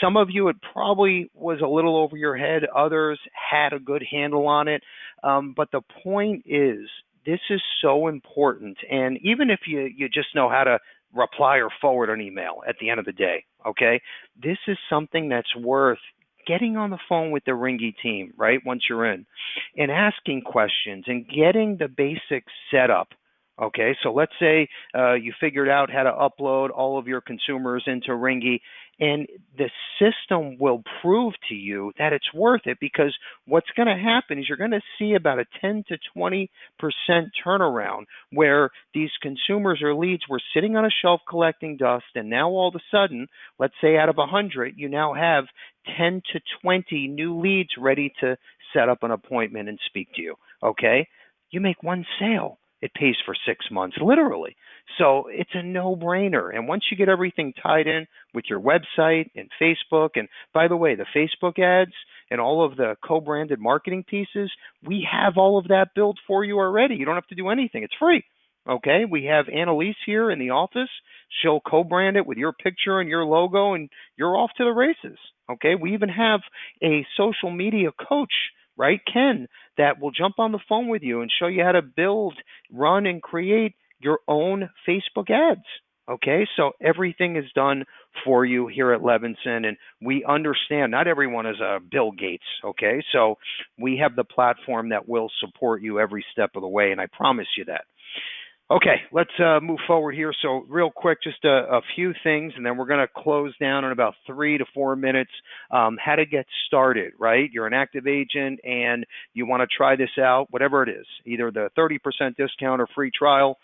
Some of you, it probably was a little over your head. Others had a good handle on it. But the point is, this is so important. And even if you just know how to reply or forward an email at the end of the day, okay, this is something that's worth getting on the phone with the Ringy team, right, once you're in, and asking questions and getting the basics set up. Okay, so let's say you figured out how to upload all of your consumers into Ringy, and the system will prove to you that it's worth it, because what's going to happen is you're going to see about a 10 to 20% turnaround where these consumers or leads were sitting on a shelf collecting dust, and now all of a sudden, let's say out of 100, you now have 10 to 20 new leads ready to set up an appointment and speak to you. Okay, you make one sale. It pays for 6 months, literally. So it's a no-brainer. And once you get everything tied in with your website and Facebook, and by the way, the Facebook ads and all of the co-branded marketing pieces, we have all of that built for you already. You don't have to do anything. It's free. Okay, we have Annalise here in the office. She'll co-brand it with your picture and your logo, and you're off to the races. Okay, we even have a social media coach, right, Ken, that will jump on the phone with you and show you how to build, run, and create your own Facebook ads. Okay, so everything is done for you here at Levinson, and we understand not everyone is a Bill Gates, okay? So we have the platform that will support you every step of the way, and I promise you that. Okay, let's move forward here. So real quick, just a few things, and then we're going to close down in about 3 to 4 minutes. How to get started, right? You're an active agent and you want to try this out, whatever it is, either the 30% discount or free trial.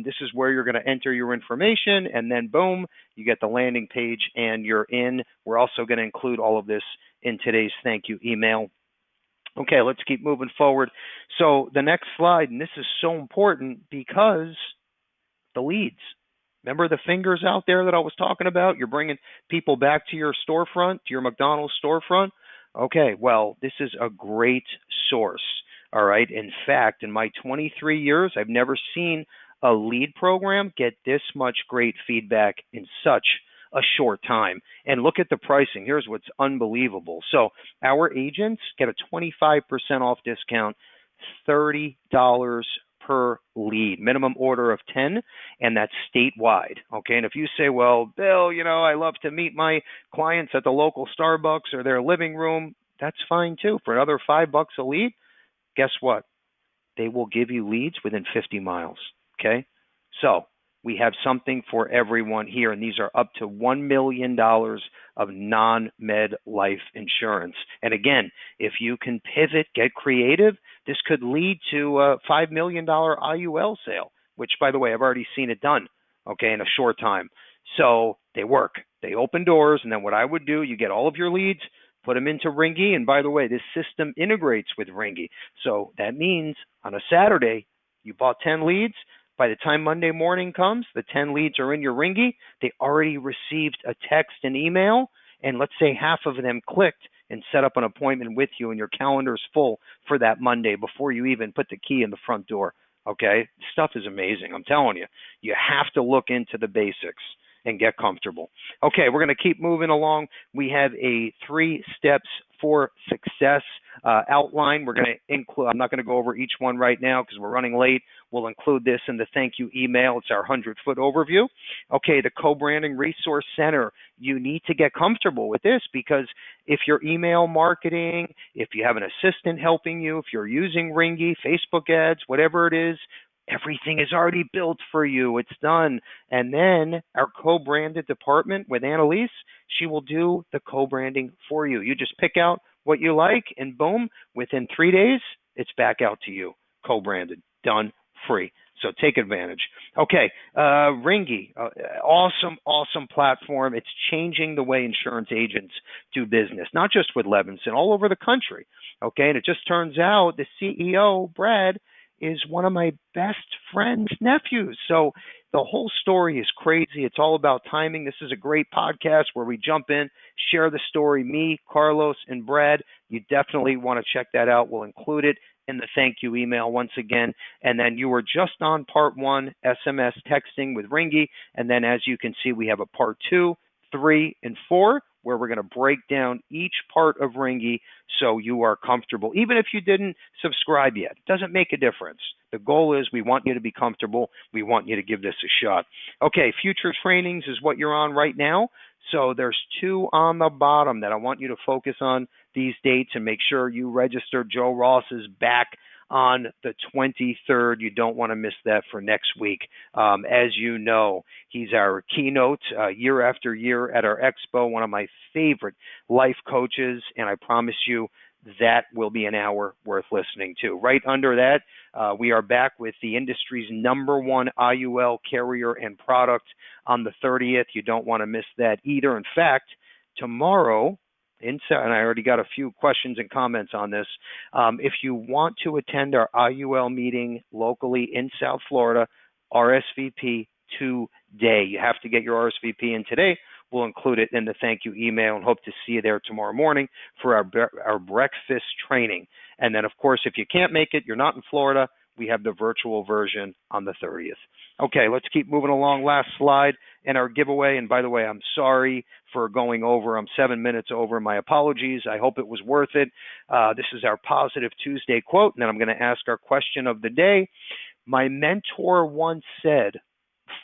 This is where you're going to enter your information, and then boom, you get the landing page and you're in. We're also going to include all of this in today's thank you email. Okay, let's keep moving forward. So the next slide, and this is so important because the leads. Remember the fingers out there that I was talking about? You're bringing people back to your storefront, to your McDonald's storefront. Okay, well, this is a great source. All right. In fact, in my 23 years, I've never seen a lead program get this much great feedback in such a short time. And look at the pricing. Here's what's unbelievable. So our agents get a 25% off discount, $30 per lead, minimum order of 10, and that's statewide. Okay. And if you say, well, Bill, I love to meet my clients at the local Starbucks or their living room, that's fine too. For another $5 a lead, guess what? They will give you leads within 50 miles. Okay. So we have something for everyone here, and these are up to $1 million of non-med life insurance. And again, if you can pivot, get creative, this could lead to a $5 million IUL sale, which, by the way, I've already seen it done, okay, in a short time. So they work. They open doors, and then what I would do, you get all of your leads, put them into Ringy, and by the way, this system integrates with Ringy. So that means on a Saturday, you bought 10 leads. By the time Monday morning comes, the 10 leads are in your Ringy. They already received a text and email, and let's say half of them clicked and set up an appointment with you, and your calendar's full for that Monday before you even put the key in the front door. Okay? Stuff is amazing. I'm telling you. You have to look into the basics and get comfortable. Okay, we're going to keep moving along. We have a 3 steps for success outline. We're going to include, I'm not going to go over each one right now because we're running late. We'll include this in the thank you email. It's our 100-foot overview. Okay, the co-branding resource center. You need to get comfortable with this because if you're email marketing, if you have an assistant helping you, if you're using Ringy, Facebook ads, whatever it is, everything is already built for you. It's done. And then our co-branded department with Annalise, she will do the co-branding for you. You just pick out what you like, and boom, within 3 days, it's back out to you. Co-branded, done, free. So take advantage. Okay, Ringy, awesome platform. It's changing the way insurance agents do business, not just with Levinson, all over the country. Okay, and it just turns out the CEO, Brad, is one of my best friend's nephews. So the whole story is crazy. It's all about timing. This is a great podcast where we jump in, share the story, me, Carlos, and Brad. You definitely want to check that out. We'll include it in the thank you email once again. And then you were just on part 1, SMS texting with Ringy. And then as you can see, we have a part 2, 3, and 4, where we're going to break down each part of Ringy so you are comfortable. Even if you didn't subscribe yet, it doesn't make a difference. The goal is we want you to be comfortable. We want you to give this a shot. Okay, future trainings is what you're on right now. So there's 2 on the bottom that I want you to focus on these dates and make sure you register. Joe Ross is back on the 23rd. You don't want to miss that for next week. As you know, he's our keynote year after year at our expo, one of my favorite life coaches, and I promise you that will be an hour worth listening to. Right under that, we are back with the industry's #1 IUL carrier and product on the 30th. You don't want to miss that either. In fact, tomorrow, and I already got a few questions and comments on this. If you want to attend our IUL meeting locally in South Florida, RSVP today. You have to get your RSVP in today. We'll include it in the thank you email and hope to see you there tomorrow morning for our breakfast training. And then, of course, if you can't make it, you're not in Florida, we have the virtual version on the 30th. Okay, let's keep moving along. Last slide and our giveaway. And by the way, I'm sorry for going over. I'm 7 minutes over. My apologies. I hope it was worth it. This is our Positive Tuesday quote, and then I'm going to ask our question of the day. My mentor once said,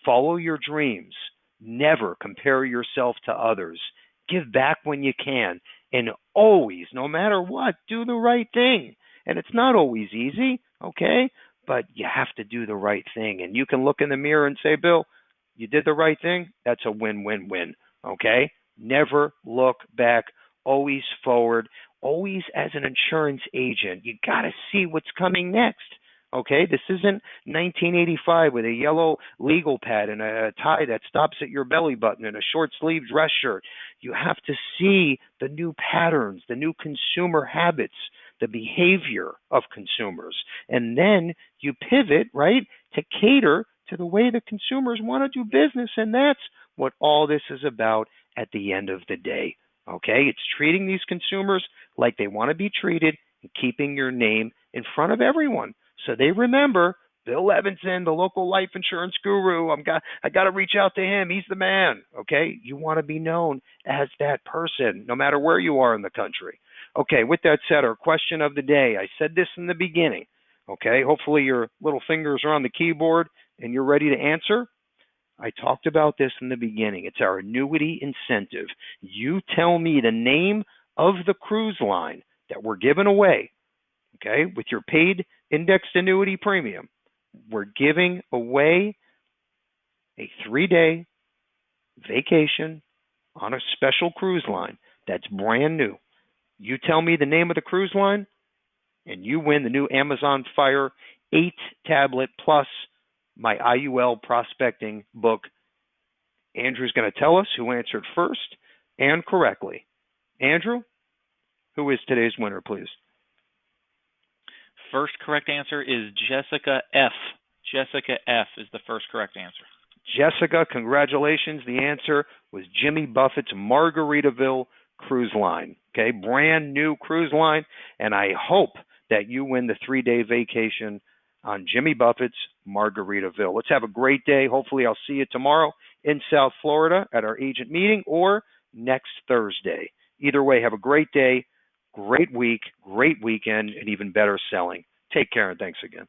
follow your dreams. Never compare yourself to others. Give back when you can. And always, no matter what, do the right thing. And it's not always easy, okay? but you have to do the right thing. And you can look in the mirror and say, Bill, you did the right thing. That's a win-win-win. Okay? Never look back. Always forward. Always as an insurance agent. You got to see what's coming next. Okay? This isn't 1985 with a yellow legal pad and a tie that stops at your belly button and a short sleeve dress shirt. You have to see the new patterns, the new consumer habits, the behavior of consumers. And then you pivot, right, to cater to the way the consumers want to do business. And that's what all this is about at the end of the day. Okay? It's treating these consumers like they want to be treated and keeping your name in front of everyone so they remember Bill Levinson, the local life insurance guru. I got to reach out to him. He's the man. Okay? You want to be known as that person no matter where you are in the country. Okay, with that said, our question of the day. I said this in the beginning. Okay, hopefully your little fingers are on the keyboard and you're ready to answer. I talked about this in the beginning. It's our annuity incentive. You tell me the name of the cruise line that we're giving away, okay, with your paid indexed annuity premium. We're giving away a 3-day vacation on a special cruise line that's brand new. You tell me the name of the cruise line, and you win the new Amazon Fire 8-tablet plus my IUL prospecting book. Andrew's going to tell us who answered first and correctly. Andrew, who is today's winner, please? First correct answer is Jessica F. Jessica F. is the first correct answer. Jessica, congratulations. The answer was Jimmy Buffett's Margaritaville Cruise Line. Okay, brand new cruise line, and I hope that you win the 3-day vacation on Jimmy Buffett's Margaritaville. Let's have a great day. Hopefully I'll see you tomorrow in South Florida at our agent meeting or next Thursday. Either way, have a great day, great week, great weekend, and even better selling. Take care and thanks again.